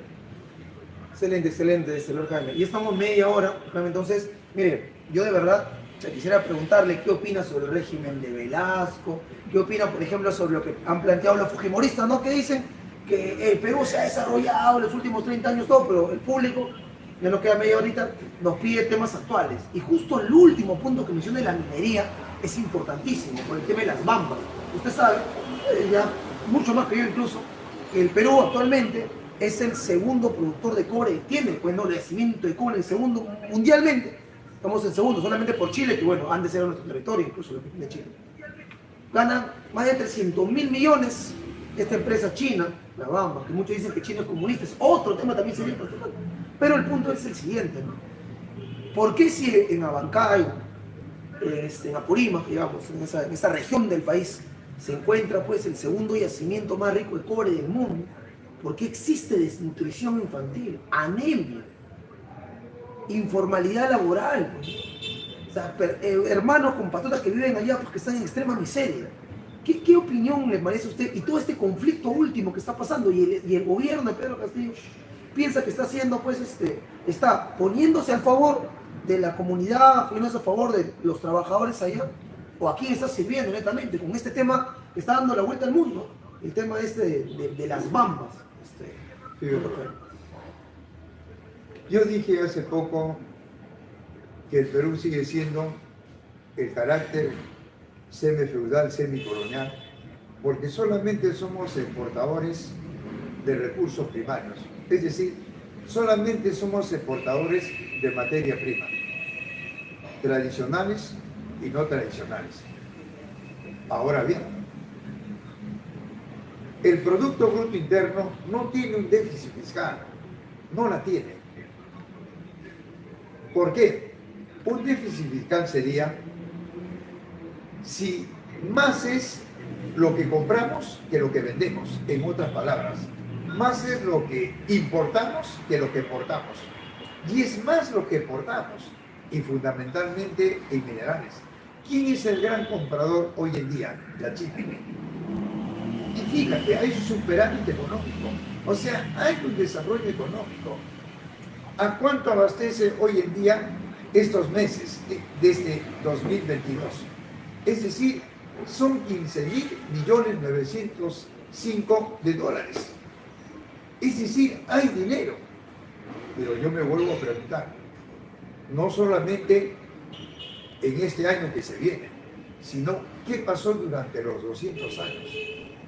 A: Excelente, señor Jaime. Y estamos media hora, Jaime. Entonces, mire, yo de verdad quisiera preguntarle qué opina sobre el régimen de Velasco, qué opina, por ejemplo, sobre lo que han planteado los fujimoristas, ¿no? Que dicen que el Perú se ha desarrollado en los últimos 30 años todo, pero el público, ya nos queda media horita, nos pide temas actuales. Y justo el último punto que menciona de la minería es importantísimo, por el tema de las bambas. Usted sabe, ya mucho más que yo incluso, que el Perú actualmente es el segundo productor de cobre, tiene pues, ¿no? El yacimiento de cobre, el segundo mundialmente. Estamos en segundo, solamente por Chile, que bueno, han de ser nuestro territorio, incluso lo que tiene Chile. Ganan más de 300.000 millones esta empresa china, la Bamba, que muchos dicen que China es comunista, es otro tema también sería personal. Pero el punto es el siguiente, ¿no? ¿Por qué si en Abancay, en Apurímac, digamos, en esa región del país, se encuentra pues el segundo yacimiento más rico de cobre del mundo? ¿Por qué existe desnutrición infantil, anemia, informalidad laboral? O sea, hermanos, compatriotas que viven allá porque están en extrema miseria. ¿Qué opinión le merece a usted? Y todo este conflicto último que está pasando, y el gobierno de Pedro Castillo piensa que está haciendo, pues, está poniéndose a favor de la comunidad, poniéndose a favor de los trabajadores allá, o a quién está sirviendo netamente con este tema que está dando la vuelta al mundo, el tema de las bambas.
B: Sí, yo dije hace poco que el Perú sigue siendo el carácter semifeudal, semicolonial, porque solamente somos exportadores de recursos primarios, es decir, solamente somos exportadores de materia prima, tradicionales y no tradicionales. Ahora bien, el Producto Bruto Interno no tiene un déficit fiscal, no la tiene. ¿Por qué? Un déficit fiscal sería si más es lo que compramos que lo que vendemos, en otras palabras, más es lo que importamos que lo que exportamos. Y es más lo que exportamos, y fundamentalmente en minerales. ¿Quién es el gran comprador hoy en día? La China. Y fíjate, hay un superávit económico, o sea, hay un desarrollo económico. ¿A cuánto abastece hoy en día estos meses de este 2022? Es decir, son 15.905 de dólares. Es decir, hay dinero. Pero yo me vuelvo a preguntar, no solamente en este año que se viene, sino qué pasó durante los 200 años.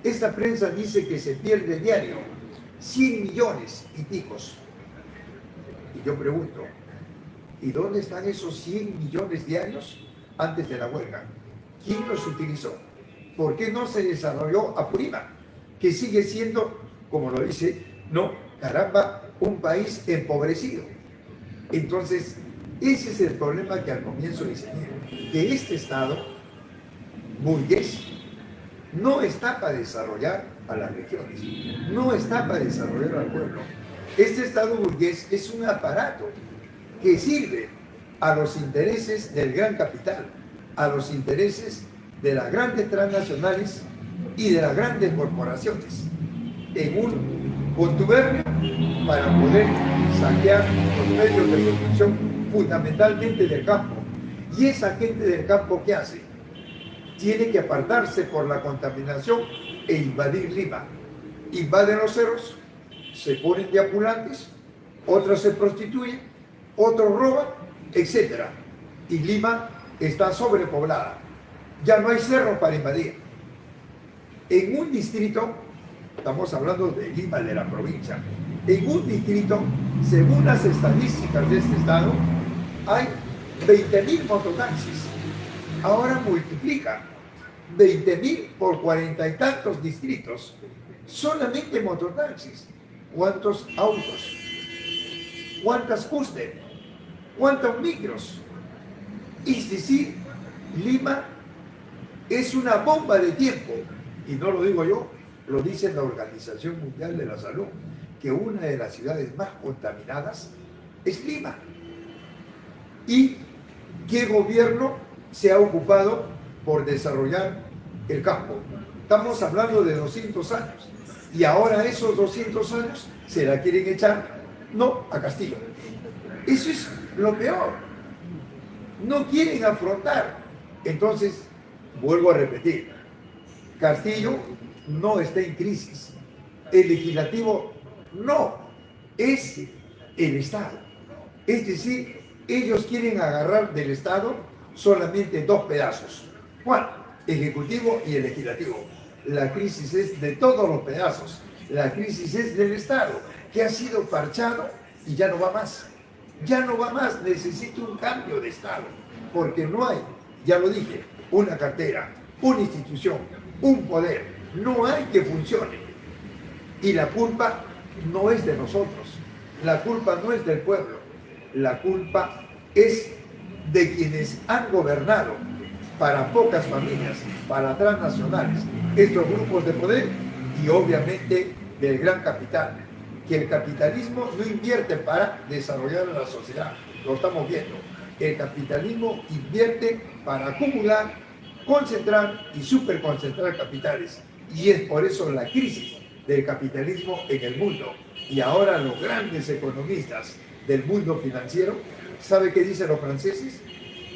B: Esta prensa dice que se pierde diario 100 millones y picos. Y yo pregunto, ¿y dónde están esos 100 millones diarios antes de la huelga? ¿Quién los utilizó? ¿Por qué no se desarrolló Apurímac, que sigue siendo, como lo dice, no, caramba, un país empobrecido? Entonces, ese es el problema que al comienzo dice, que este Estado burgués no está para desarrollar a las regiones, no está para desarrollar al pueblo. Este Estado burgués es un aparato que sirve a los intereses del gran capital, a los intereses de las grandes transnacionales y de las grandes corporaciones, en un contubernio para poder saquear los medios de producción, fundamentalmente del campo. Y esa gente del campo, ¿qué hace? Tiene que apartarse por la contaminación e invadir Lima. Invaden los cerros, se ponen de ambulantes, otros se prostituyen, otros roban, etc. Y Lima está sobrepoblada. Ya no hay cerros para invadir. En un distrito, estamos hablando de Lima, de la provincia, en un distrito, según las estadísticas de este estado, hay 20.000 mototaxis. Ahora multiplica 20.000 por 40 y tantos distritos. Solamente mototaxis. ¿Cuántos autos? ¿Cuántas cúster? ¿Cuántos micros? Es decir, Lima es una bomba de tiempo. Y no lo digo yo, lo dice la Organización Mundial de la Salud, que una de las ciudades más contaminadas es Lima. ¿Y qué gobierno se ha ocupado por desarrollar el campo? Estamos hablando de 200 años. Y ahora esos 200 años se la quieren echar, no, a Castillo. Eso es lo peor. No quieren afrontar. Entonces, vuelvo a repetir, Castillo no está en crisis. El legislativo no, es el Estado. Es decir, ellos quieren agarrar del Estado solamente dos pedazos. ¿Cuál? Ejecutivo y el legislativo. La crisis es de todos los pedazos. La crisis es del Estado, que ha sido parchado y ya no va más. Ya no va más, necesita un cambio de Estado, porque no hay, ya lo dije, una cartera, una institución, un poder. No hay que funcione. Y la culpa no es de nosotros, la culpa no es del pueblo, la culpa es de quienes han gobernado para pocas familias, para transnacionales, estos grupos de poder y obviamente del gran capital, que el capitalismo no invierte para desarrollar a la sociedad, lo estamos viendo. El capitalismo invierte para acumular, concentrar y superconcentrar capitales. Y es por eso la crisis del capitalismo en el mundo. Y ahora los grandes economistas del mundo financiero, ¿sabe qué dicen los franceses?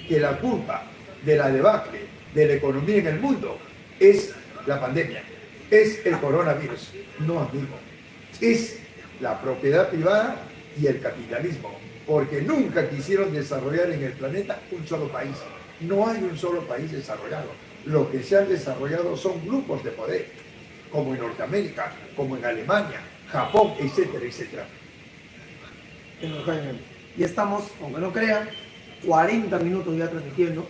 B: Que la culpa de la debacle de la economía en el mundo es la pandemia, es el coronavirus. No, amigo, es la propiedad privada y el capitalismo, porque nunca quisieron desarrollar en el planeta un solo país. No hay un solo país desarrollado. Lo que se han desarrollado son grupos de poder, como en Norteamérica, como en Alemania, Japón, etcétera, etcétera.
A: Ya estamos, aunque no crean, 40 minutos ya transmitiendo.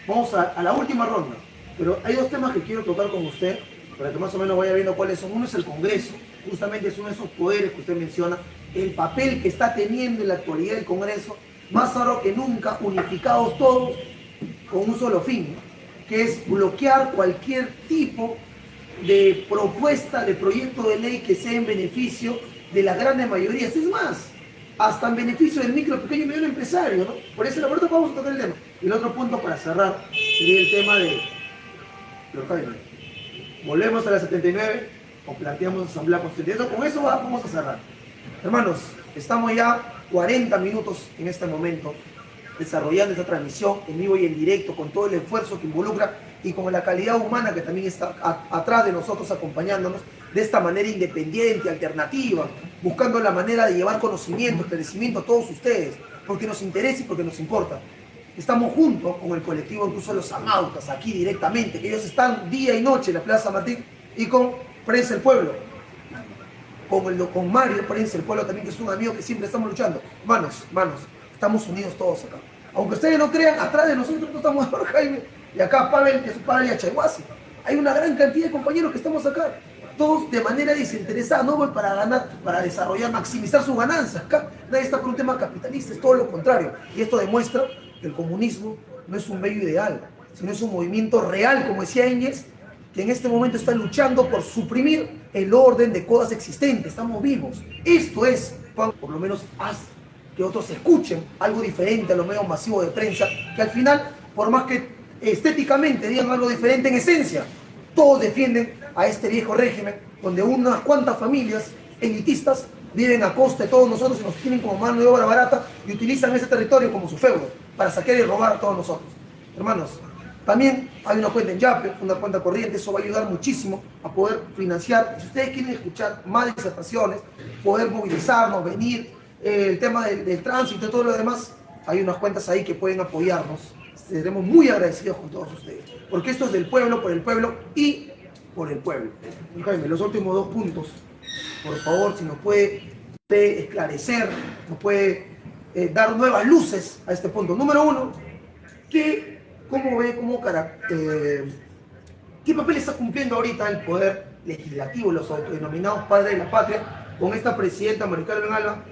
A: Vamos a la última ronda, pero hay dos temas que quiero tocar con usted, para que más o menos vaya viendo cuáles son. Uno es el Congreso, justamente es uno de esos poderes que usted menciona, el papel que está teniendo en la actualidad el Congreso, más ahora que nunca, unificados todos con un solo fin, ¿no? Que es bloquear cualquier tipo de propuesta, de proyecto de ley que sea en beneficio de las grandes mayorías. Es más, hasta en beneficio del micro, pequeño y mediano empresario, ¿no? Por eso, la verdad, vamos a tocar el tema. Y el otro punto para cerrar sería el tema de los jóvenes. Volvemos a la 79 o planteamos asamblea constituyente. Con eso vamos a cerrar. Hermanos, estamos ya 40 minutos en este momento desarrollando esta transmisión en vivo y en directo, con todo el esfuerzo que involucra y con la calidad humana que también está atrás de nosotros acompañándonos de esta manera independiente, alternativa, buscando la manera de llevar conocimiento, esclarecimiento a todos ustedes, porque nos interesa y porque nos importa. Estamos juntos con el colectivo, incluso los amautas, aquí directamente, que ellos están día y noche en la Plaza Martín, y con Prensa del Pueblo, con Mario Prensa del Pueblo también, que es un amigo que siempre estamos luchando. Manos, estamos unidos todos acá. Aunque ustedes no crean, atrás de nosotros no estamos por Jaime, y acá Pavel, que es su padre, y Achahuasi. Hay una gran cantidad de compañeros que estamos acá, todos de manera desinteresada, no para ganar, para desarrollar, maximizar sus ganancias. Acá nadie está por un tema capitalista, es todo lo contrario. Y esto demuestra que el comunismo no es un bello ideal, sino es un movimiento real, como decía Engels, que en este momento está luchando por suprimir el orden de cosas existentes. Estamos vivos. Esto es, por lo menos, haz que otros escuchen algo diferente a los medios masivos de prensa, que al final, por más que estéticamente digan algo diferente, en esencia, todos defienden a este viejo régimen, donde unas cuantas familias elitistas viven a costa de todos nosotros y nos tienen como mano de obra barata y utilizan ese territorio como su feudo para saquear y robar a todos nosotros. Hermanos, también hay una cuenta en Yape, una cuenta corriente, eso va a ayudar muchísimo a poder financiar. Si ustedes quieren escuchar más disertaciones, poder movilizarnos, venir, el tema del tránsito y todo lo demás, hay unas cuentas ahí que pueden apoyarnos. Seremos muy agradecidos con todos ustedes, porque esto es del pueblo, por el pueblo y por el pueblo. Jaime, los últimos dos puntos, por favor, si nos puede esclarecer, nos puede dar nuevas luces a este punto. Número uno, ¿cómo ve, qué papel está cumpliendo ahorita el poder legislativo, los autodenominados padres de la patria, con esta presidenta María Carmen Alba,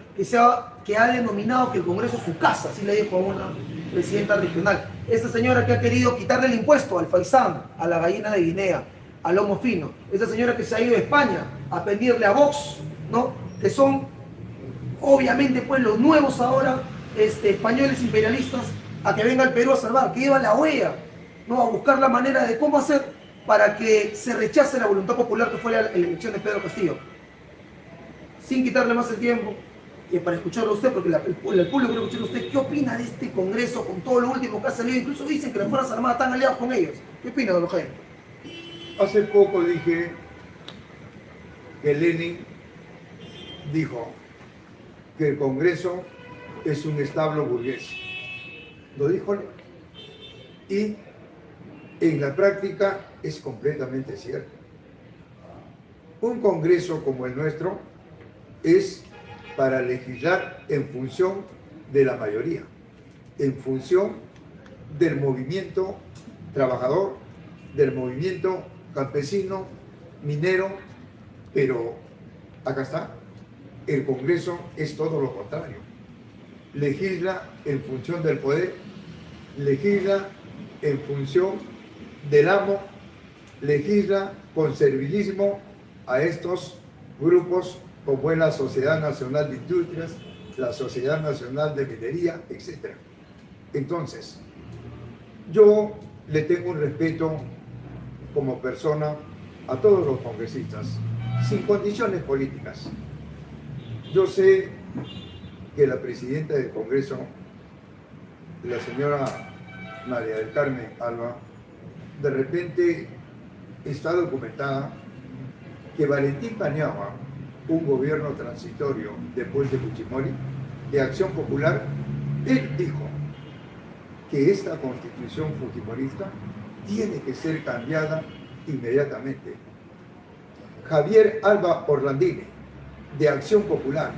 A: que ha denominado que el Congreso es su casa, así le dijo a una presidenta regional? Esta señora que ha querido quitarle el impuesto al faisán, a la gallina de Guinea, al lomo fino. Esta señora que se ha ido a España a pedirle a Vox, ¿no? Que son obviamente pues los nuevos ahora españoles imperialistas, a que venga al Perú a salvar, que lleva la OEA, ¿no? A buscar la manera de cómo hacer para que se rechace la voluntad popular que fue la elección de Pedro Castillo. Sin quitarle más el tiempo, para escucharlo a usted, porque el público quiere escucharlo a usted, ¿qué opina de este Congreso con todo lo último que ha salido? Incluso dicen que las Fuerzas Armadas están aliadas con ellos. ¿Qué opina, don Jaime?
B: Hace poco dije que Lenin dijo que el Congreso es un establo burgués. Lo dijo Lenin. Y en la práctica es completamente cierto. Un Congreso como el nuestro es para legislar en función de la mayoría, en función del movimiento trabajador, del movimiento campesino, minero, pero acá está, el Congreso es todo lo contrario. Legisla en función del poder, legisla en función del amo, legisla con servilismo a estos grupos como es la Sociedad Nacional de Industrias, la Sociedad Nacional de Minería, etc. Entonces, yo le tengo un respeto como persona a todos los congresistas, sin condiciones políticas. Yo sé que la presidenta del Congreso, la señora María del Carmen Alba, de repente está documentada que Valentín Paniagua, un gobierno transitorio después de Fujimori, de Acción Popular, él dijo que esta constitución fujimorista tiene que ser cambiada inmediatamente. Javier Alba Orlandini, de Acción Popular,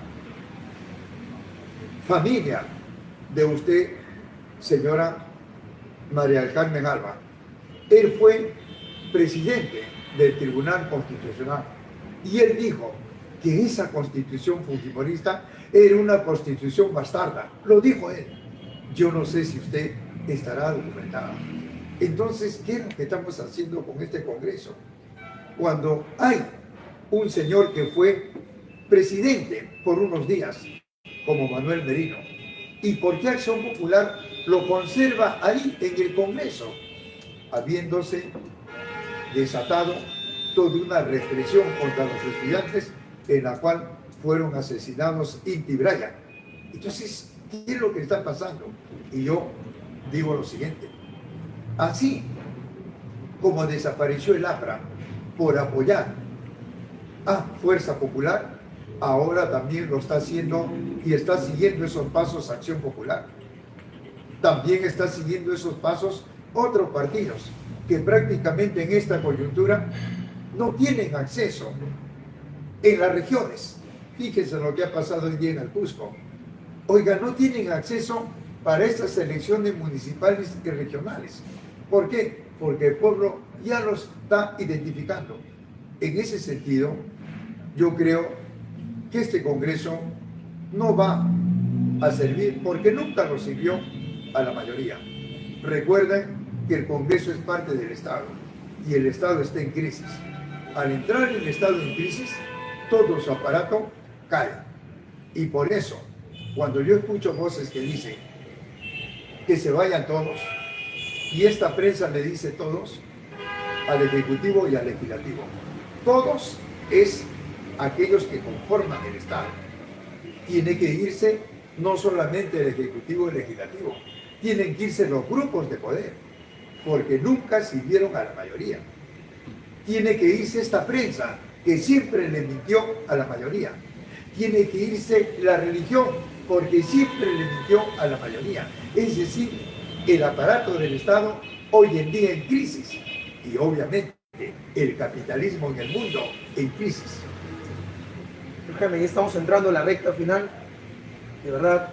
B: familia de usted, señora María del Carmen Alba, él fue presidente del Tribunal Constitucional y él dijo que esa constitución fujimorista era una constitución bastarda. Lo dijo él. Yo no sé si usted estará documentada. Entonces, ¿qué es lo que estamos haciendo con este Congreso? Cuando hay un señor que fue presidente por unos días, como Manuel Merino, ¿y por qué Acción Popular lo conserva ahí en el Congreso? Habiéndose desatado toda una represión contra los estudiantes en la cual fueron asesinados Inti Brian. Entonces, ¿qué es lo que está pasando? Y yo digo lo siguiente: así como desapareció el APRA por apoyar a Fuerza Popular, ahora también lo está haciendo y está siguiendo esos pasos Acción Popular. También está siguiendo esos pasos otros partidos que prácticamente en esta coyuntura no tienen acceso en las regiones. Fíjense lo que ha pasado hoy día en el Cusco. Oiga, no tienen acceso para estas elecciones municipales y regionales. ¿Por qué? Porque el pueblo ya los está identificando. En ese sentido, yo creo que este Congreso no va a servir porque nunca lo sirvió a la mayoría. Recuerden que el Congreso es parte del Estado y el Estado está en crisis. Al entrar el Estado en crisis, todo su aparato cae. Y por eso, cuando yo escucho voces que dicen que se vayan todos, y esta prensa le dice todos, al Ejecutivo y al Legislativo, todos es aquellos que conforman el Estado. Tiene que irse no solamente el Ejecutivo y el Legislativo, tienen que irse los grupos de poder, porque nunca sirvieron a la mayoría. Tiene que irse esta prensa, que siempre le mintió a la mayoría. Tiene que irse la religión, porque siempre le mintió a la mayoría. Es decir, el aparato del Estado hoy en día en crisis, y obviamente el capitalismo en el mundo en crisis.
A: Jaime, ya estamos entrando en la recta final. De verdad,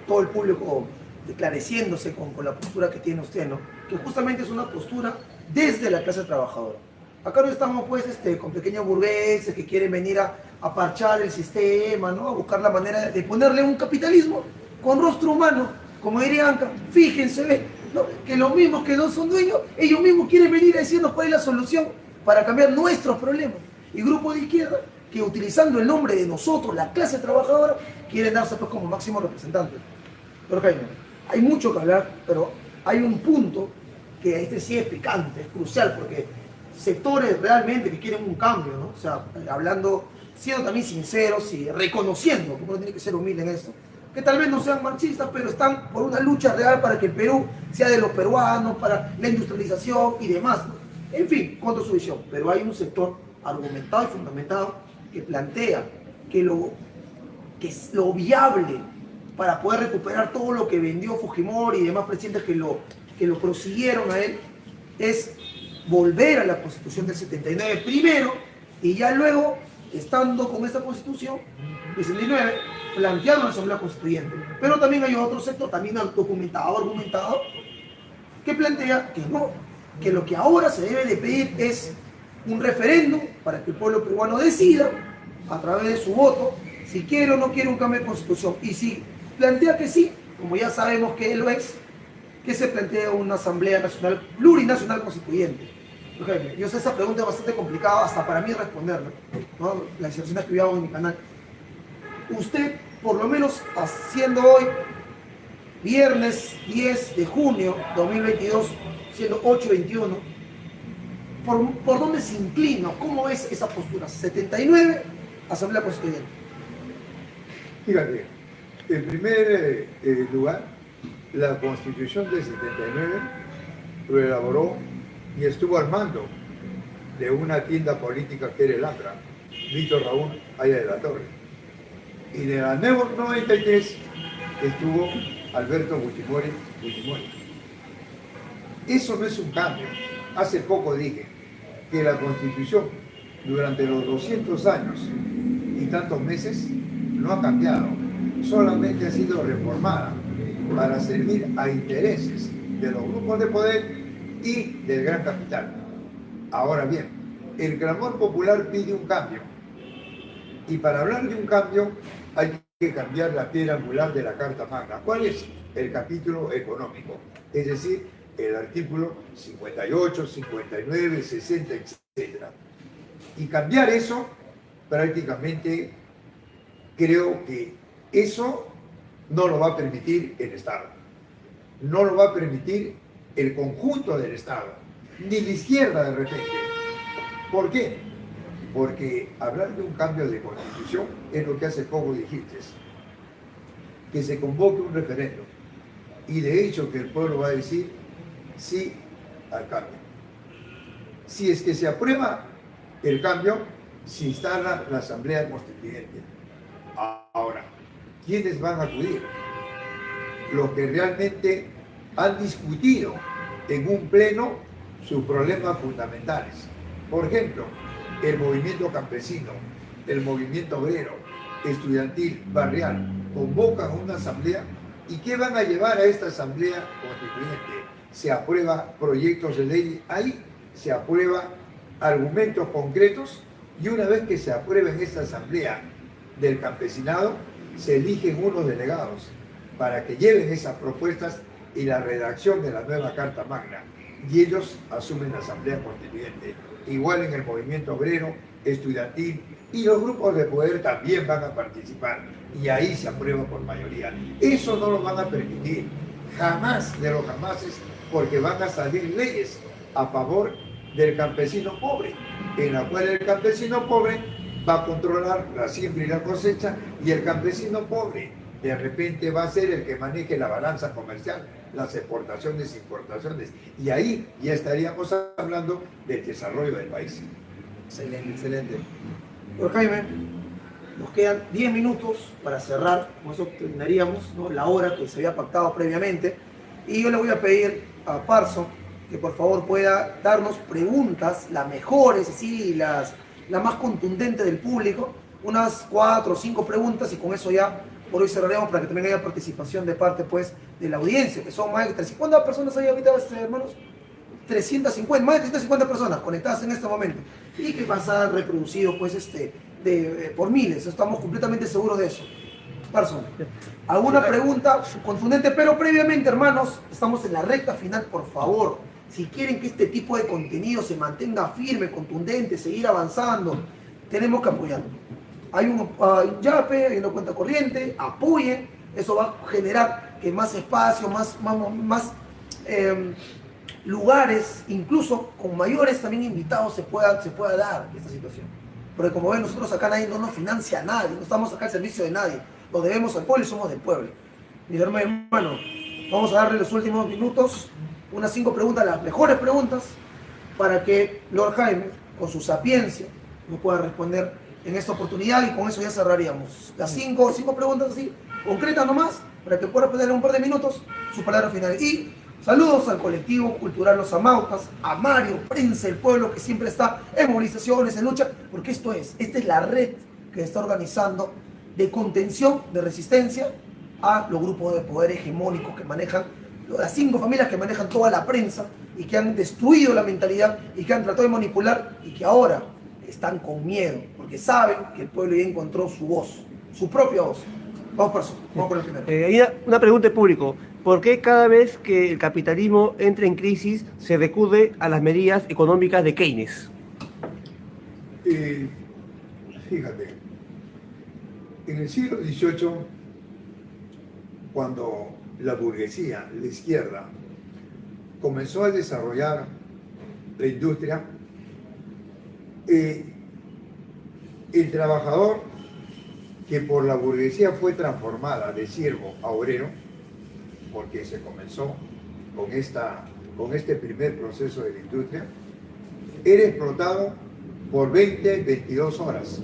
A: todo el público declareciéndose con la postura que tiene usted, ¿no? Que justamente es una postura desde la clase trabajadora. Acá no estamos pues con pequeños burgueses que quieren venir a parchar el sistema, ¿no? A buscar la manera de ponerle un capitalismo con rostro humano, como diría Anca. Fíjense, ¿ve? ¿No? Que los mismos que no son dueños, ellos mismos quieren venir a decirnos cuál es la solución para cambiar nuestros problemas. Y grupo de izquierda que utilizando el nombre de nosotros, la clase trabajadora, quieren darse pues como máximo representante. Pero Jaime, hay mucho que hablar, pero hay un punto que sí es picante, es crucial, porque sectores realmente que quieren un cambio, ¿no? O sea, hablando, siendo también sinceros y reconociendo, como uno tiene que ser humilde en esto, que tal vez no sean marxistas, pero están por una lucha real para que el Perú sea de los peruanos, para la industrialización y demás, ¿no? En fin, contra su visión. Pero hay un sector argumentado y fundamentado que plantea que lo viable para poder recuperar todo lo que vendió Fujimori y demás presidentes que lo prosiguieron a él es volver a la Constitución del 79 primero y ya luego, estando con esta Constitución del 79, plantear una Asamblea Constituyente. Pero también hay otro sector, también documentado, argumentado, que plantea que no, que lo que ahora se debe de pedir es un referéndum para que el pueblo peruano decida a través de su voto si quiere o no quiere un cambio de Constitución. Y si plantea que sí, como ya sabemos que lo es, que se plantea una Asamblea Nacional Plurinacional Constituyente. Por ejemplo, yo sé esa pregunta es bastante complicada hasta para mí responderla, ¿no? Las inserciones que yo hago en mi canal. Usted, por lo menos haciendo hoy, viernes 10 de junio 2022, siendo 8:21, ¿por dónde se inclina? ¿Cómo es esa postura? 79, Asamblea Constituyente.
B: Fíjate, en primer lugar, la Constitución del 79 lo elaboró y estuvo al mando de una tienda política que era el APRA, Víctor Raúl Haya de la Torre. Y de la NEU 93 estuvo Alberto Fujimori. Eso no es un cambio. Hace poco dije que la Constitución durante los 200 años y tantos meses no ha cambiado, solamente ha sido reformada para servir a intereses de los grupos de poder y del gran capital. Ahora bien, el clamor popular pide un cambio, y para hablar de un cambio hay que cambiar la piedra angular de la Carta Magna. ¿Cuál es? El capítulo económico, es decir, el artículo 58, 59, 60, etc. Y cambiar eso, prácticamente creo que eso no lo va a permitir el Estado, no lo va a permitir el conjunto del Estado, ni la izquierda de repente. ¿Por qué? Porque hablar de un cambio de constitución es lo que hace poco dijiste, que se convoque un referéndum y de hecho que el pueblo va a decir sí al cambio. Si es que se aprueba el cambio, se instala la Asamblea Constituyente. Ahora, ¿quiénes van a acudir? Los que realmente han discutido en un pleno sus problemas fundamentales. Por ejemplo, el movimiento campesino, el movimiento obrero, estudiantil, barrial, convocan una asamblea. ¿Y qué van a llevar a esta asamblea constituyente? Se aprueba proyectos de ley ahí, se aprueba argumentos concretos, y una vez que se aprueba en esta asamblea del campesinado, se eligen unos delegados para que lleven esas propuestas y la redacción de la nueva Carta Magna, y ellos asumen la Asamblea Constituyente. Igual en el movimiento obrero, estudiantil, y los grupos de poder también van a participar, y ahí se aprueba por mayoría. Eso no lo van a permitir, jamás de los jamases, porque van a salir leyes a favor del campesino pobre, en la cual el campesino pobre va a controlar la siembra y la cosecha, y el campesino pobre de repente va a ser el que maneje la balanza comercial, las exportaciones e importaciones, y ahí ya estaríamos hablando del desarrollo del país.
A: Excelente, excelente. Don Jaime, nos quedan 10 minutos para cerrar, con eso terminaríamos, ¿no?, la hora que se había pactado previamente, y yo le voy a pedir a Parso que por favor pueda darnos preguntas, las mejores, así, la más contundente del público, unas 4 o 5 preguntas, y con eso ya por hoy cerraremos para que también haya participación de parte, pues, de la audiencia, que son más de 350. ¿Cuántas personas hay ahorita, hermanos? 350, más de 350 personas conectadas en este momento, y que van a ser reproducidos, pues, por miles. Estamos completamente seguros de eso. Parson, ¿alguna pregunta contundente? Pero previamente, hermanos, estamos en la recta final, por favor. Si quieren que este tipo de contenido se mantenga firme, contundente, seguir avanzando, tenemos que apoyarlo. Hay un YAPE, hay una cuenta corriente, apoyen, eso va a generar que más espacio, más lugares, incluso con mayores también invitados se pueda dar esta situación. Porque como ven, nosotros acá nadie no nos financia a nadie, no estamos acá al servicio de nadie, lo debemos al pueblo y somos del pueblo. Mi hermano, vamos a darle los últimos minutos, unas 5 preguntas, las mejores preguntas, para que Lord Jaime, con su sapiencia, nos pueda responder en esta oportunidad, y con eso ya cerraríamos. Las 5 preguntas así, concretas nomás, para que pueda responder en un par de minutos su palabra final. Y saludos al colectivo cultural Los Amautas, a Mario, Prensa, el pueblo que siempre está en movilizaciones, en lucha, porque esta es la red que está organizando de contención, de resistencia a los grupos de poder hegemónicos que manejan, las 5 familias que manejan toda la prensa y que han destruido la mentalidad y que han tratado de manipular, y que ahora están con miedo porque saben que el pueblo ya encontró su voz, su propia voz. Vamos por el primero.
C: Hay una pregunta de público. ¿Por qué cada vez que el capitalismo entra en crisis se recurre a las medidas económicas de Keynes?
B: Fíjate, en el siglo XVIII, cuando la burguesía, la izquierda, comenzó a desarrollar la industria, el trabajador que por la burguesía fue transformada de siervo a obrero, porque se comenzó con este primer proceso de la industria, era explotado por 20, 22 horas.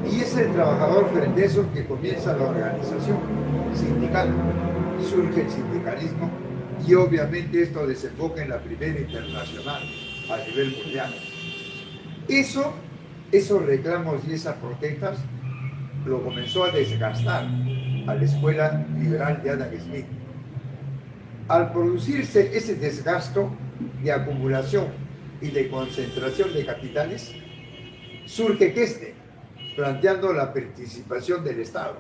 B: Y es el trabajador frente a eso que comienza la organización sindical. Surge el sindicalismo y obviamente esto desemboca en la primera internacional a nivel mundial. Esos reclamos y esas protestas lo comenzó a desgastar a la escuela liberal de Adam Smith. Al producirse ese desgasto de acumulación y de concentración de capitales, surge Keste, planteando la participación del Estado,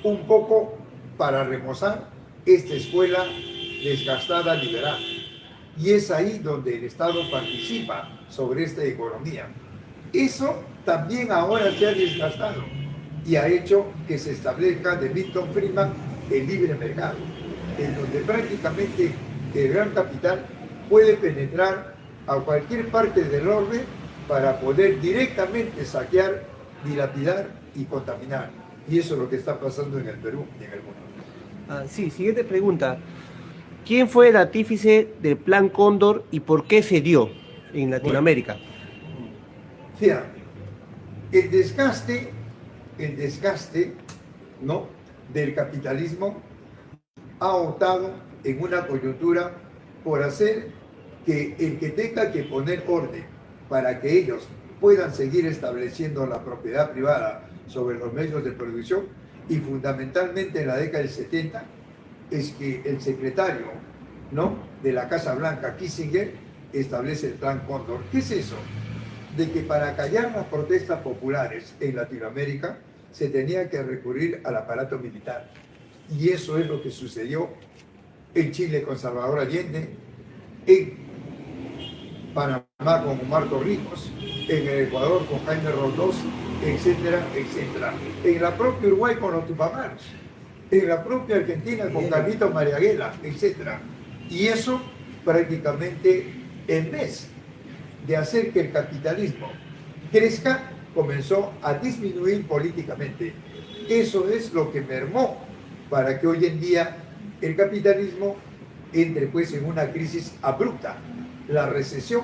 B: un poco para remozar esta escuela desgastada liberal. Y es ahí donde el Estado participa sobre esta economía. Eso también ahora se ha desgastado y ha hecho que se establezca de Milton Friedman el libre mercado, en donde prácticamente el gran capital puede penetrar a cualquier parte del orden para poder directamente saquear, dilapidar y contaminar. Y eso es lo que está pasando en el Perú y en el mundo.
C: Sí, siguiente pregunta. ¿Quién fue el artífice del Plan Cóndor y por qué se dio en Latinoamérica?
B: Fíjate, el desgaste, ¿no?, del capitalismo ha optado en una coyuntura por hacer que el que tenga que poner orden para que ellos puedan seguir estableciendo la propiedad privada sobre los medios de producción, y fundamentalmente en la década del 70, es que el secretario, ¿no?, de la Casa Blanca, Kissinger, establece el Plan Cóndor. ¿Qué es eso? De que para callar las protestas populares en Latinoamérica se tenía que recurrir al aparato militar. Y eso es lo que sucedió en Chile con Salvador Allende, en Panamá con Omar Torrijos, en el Ecuador con Jaime Roldós, etcétera, etcétera. En la propia Uruguay con los Tupamaros, en la propia Argentina con Carlito Mariaguela, etcétera. Y eso prácticamente, en vez de hacer que el capitalismo crezca, comenzó a disminuir políticamente. Eso es lo que mermó para que hoy en día el capitalismo entre pues en una crisis abrupta, la recesión,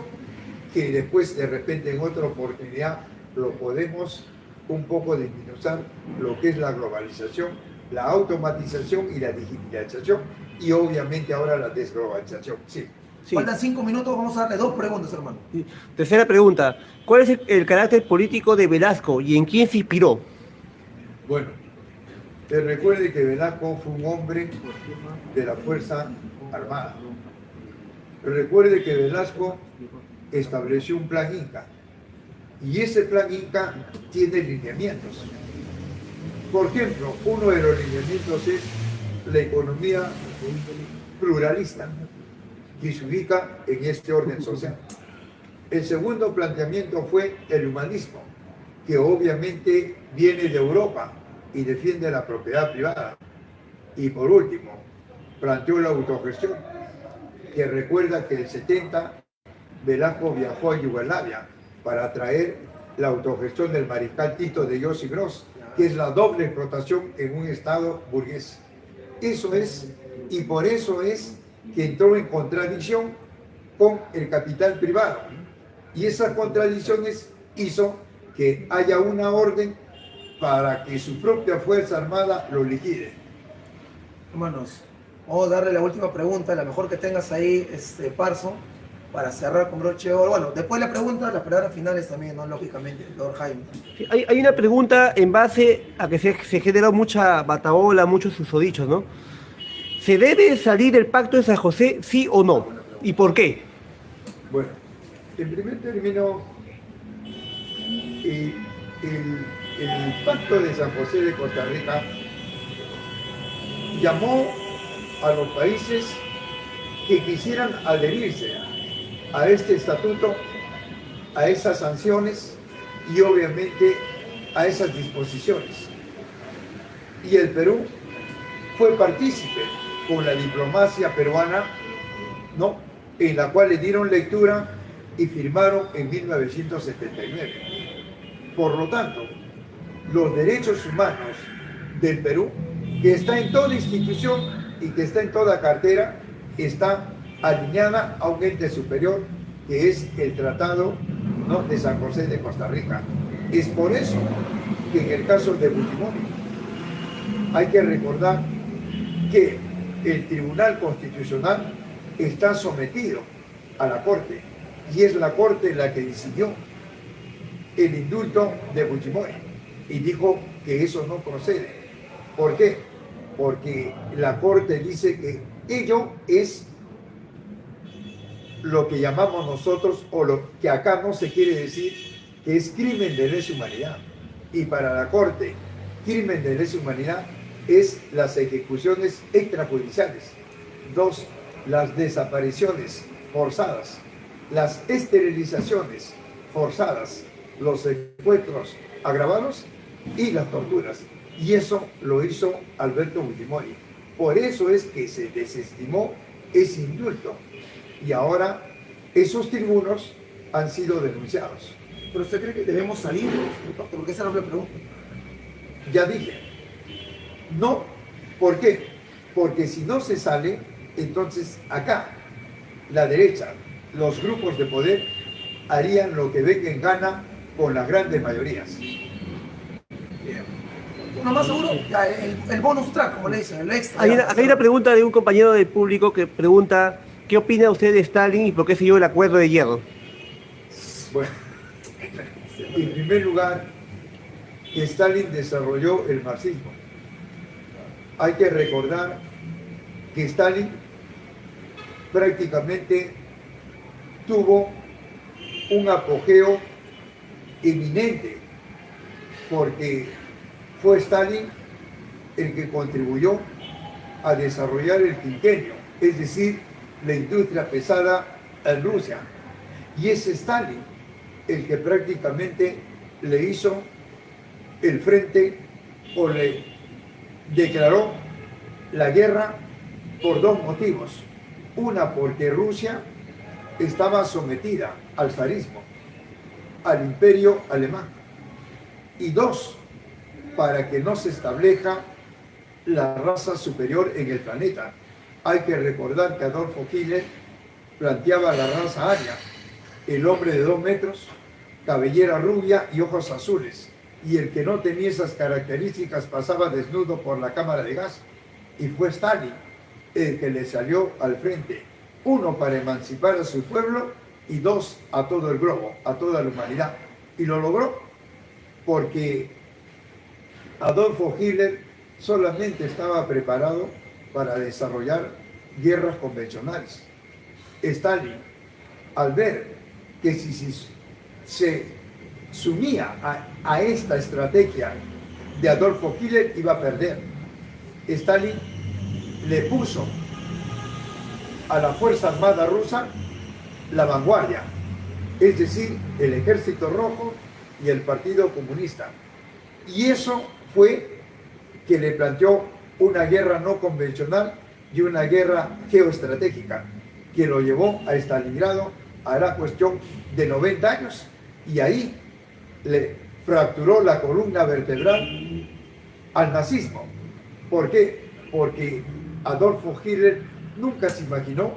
B: que después de repente en otra oportunidad lo podemos un poco desmenuzar, lo que es la globalización, la automatización y la digitalización, y obviamente ahora la desglobalización. Sí.
C: Sí.
A: Faltan 5 minutos, vamos a darle 2 preguntas, hermano.
C: Sí. Tercera pregunta. ¿Cuál es el carácter político de Velasco y en quién se inspiró?
B: Bueno, te recuerde que Velasco fue un hombre de la Fuerza Armada. Recuerde que Velasco estableció un plan Inca, y ese plan Inca tiene lineamientos. Por ejemplo, uno de los lineamientos es la economía pluralista, que se ubica en este orden social. El segundo planteamiento fue el humanismo, que obviamente viene de Europa y defiende la propiedad privada. Y por último, planteó la autogestión, que recuerda que en el 70 Velasco viajó a Yugoslavia para traer la autogestión del mariscal Tito de Josip Broz, que es la doble explotación en un estado burgués. Eso es, y por eso es que entró en contradicción con el capital privado. Y esas contradicciones hizo que haya una orden para que su propia Fuerza Armada lo liquide.
A: Hermanos, vamos a darle la última pregunta, la mejor que tengas ahí, Parso, para cerrar con broche de oro. Bueno, después de la pregunta, las palabras finales también, ¿no? Lógicamente, Lord Jaime.
C: Sí, hay una pregunta en base a que se generó mucha batahola, muchos susodichos, ¿no? ¿Se debe salir del Pacto de San José, sí o no? ¿Y por qué?
B: Bueno, en primer término, el Pacto de San José de Costa Rica llamó a los países que quisieran adherirse a este estatuto, a esas sanciones y obviamente a esas disposiciones. Y el Perú fue partícipe con la diplomacia peruana, ¿no?, en la cual le dieron lectura y firmaron en 1979. Por lo tanto, los derechos humanos del Perú, que está en toda institución y que está en toda cartera, está alineada a un ente superior que es el Tratado, ¿no?, de San José de Costa Rica. Es por eso que en el caso de Fujimori hay que recordar que el Tribunal Constitucional está sometido a la Corte y es la Corte la que decidió el indulto de Fujimori y dijo que eso no procede. ¿Por qué? Porque la Corte dice que ello es lo que llamamos nosotros, o lo que acá no se quiere decir, que es crimen de lesa humanidad. Y para la Corte, crimen de lesa humanidad es las ejecuciones extrajudiciales. 2, las desapariciones forzadas, las esterilizaciones forzadas, los secuestros agravados y las torturas. Y eso lo hizo Alberto Fujimori. Por eso es que se desestimó ese indulto. Y ahora esos tribunos han sido denunciados.
A: ¿Pero usted cree que debemos salir? Porque esa no es la pregunta.
B: Ya dije, no. ¿Por qué? Porque si no se sale, entonces acá, la derecha, los grupos de poder, harían lo que venga en gana con las grandes mayorías.
A: Uno más seguro, ya, el bonus track, como le dicen, el extra.
C: Hay una pregunta de un compañero del público que pregunta: ¿qué opina usted de Stalin y por qué siguió el acuerdo de hierro?
B: Bueno, en primer lugar, Stalin desarrolló el marxismo. Hay que recordar que Stalin prácticamente tuvo un apogeo eminente porque fue Stalin el que contribuyó a desarrollar el quinquenio, es decir, la industria pesada en Rusia. Y es Stalin el que prácticamente le hizo el frente o le declaró la guerra por 2 motivos. Una, porque Rusia estaba sometida al zarismo, al imperio alemán. Y 2, para que no se establezca la raza superior en el planeta. Hay que recordar que Adolfo Hitler planteaba la raza aria, el hombre de 2 metros, cabellera rubia y ojos azules, y el que no tenía esas características pasaba desnudo por la cámara de gas, y fue Stalin el que le salió al frente, 1, para emancipar a su pueblo, y 2, a todo el globo, a toda la humanidad. Y lo logró porque Adolfo Hitler solamente estaba preparado para desarrollar guerras convencionales. Stalin, al ver que si se sumía a esta estrategia de Adolfo Hitler, iba a perder. Stalin le puso a la Fuerza Armada rusa la vanguardia, es decir, el Ejército Rojo y el Partido Comunista. Y eso fue que le planteó una guerra no convencional y una guerra geoestratégica que lo llevó a Stalingrado a la cuestión de 90 años, y ahí le fracturó la columna vertebral al nazismo. ¿Por qué? Porque Adolfo Hitler nunca se imaginó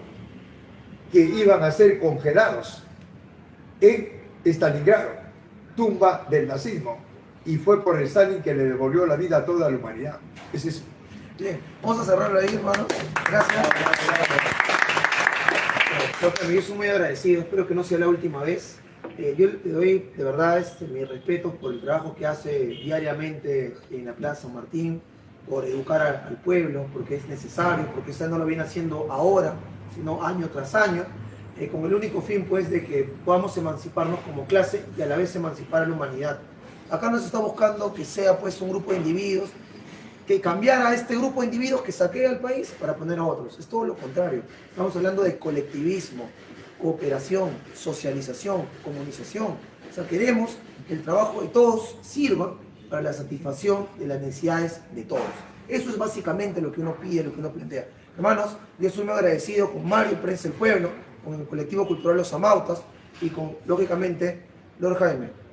B: que iban a ser congelados en Stalingrado, tumba del nazismo, y fue por Stalin que le devolvió la vida a toda la humanidad. Es eso.
A: Bien, vamos a cerrarlo ahí, hermano. Gracias. Yo estoy muy agradecido, espero que no sea la última vez. Yo le doy de verdad mi respeto por el trabajo que hace diariamente en la Plaza San Martín, por educar al pueblo, porque es necesario, porque usted no lo viene haciendo ahora, sino año tras año, con el único fin pues de que podamos emanciparnos como clase y a la vez emancipar a la humanidad. Acá no se está buscando que sea pues un grupo de individuos, que cambiara a este grupo de individuos que saquea al país para poner a otros. Es todo lo contrario. Estamos hablando de colectivismo, cooperación, socialización, comunización. O sea, queremos que el trabajo de todos sirva para la satisfacción de las necesidades de todos. Eso es básicamente lo que uno pide, lo que uno plantea. Hermanos, yo estoy muy agradecido con Mario Prensa del Pueblo, con el colectivo cultural Los Amautas y con, lógicamente, Lord Jaime.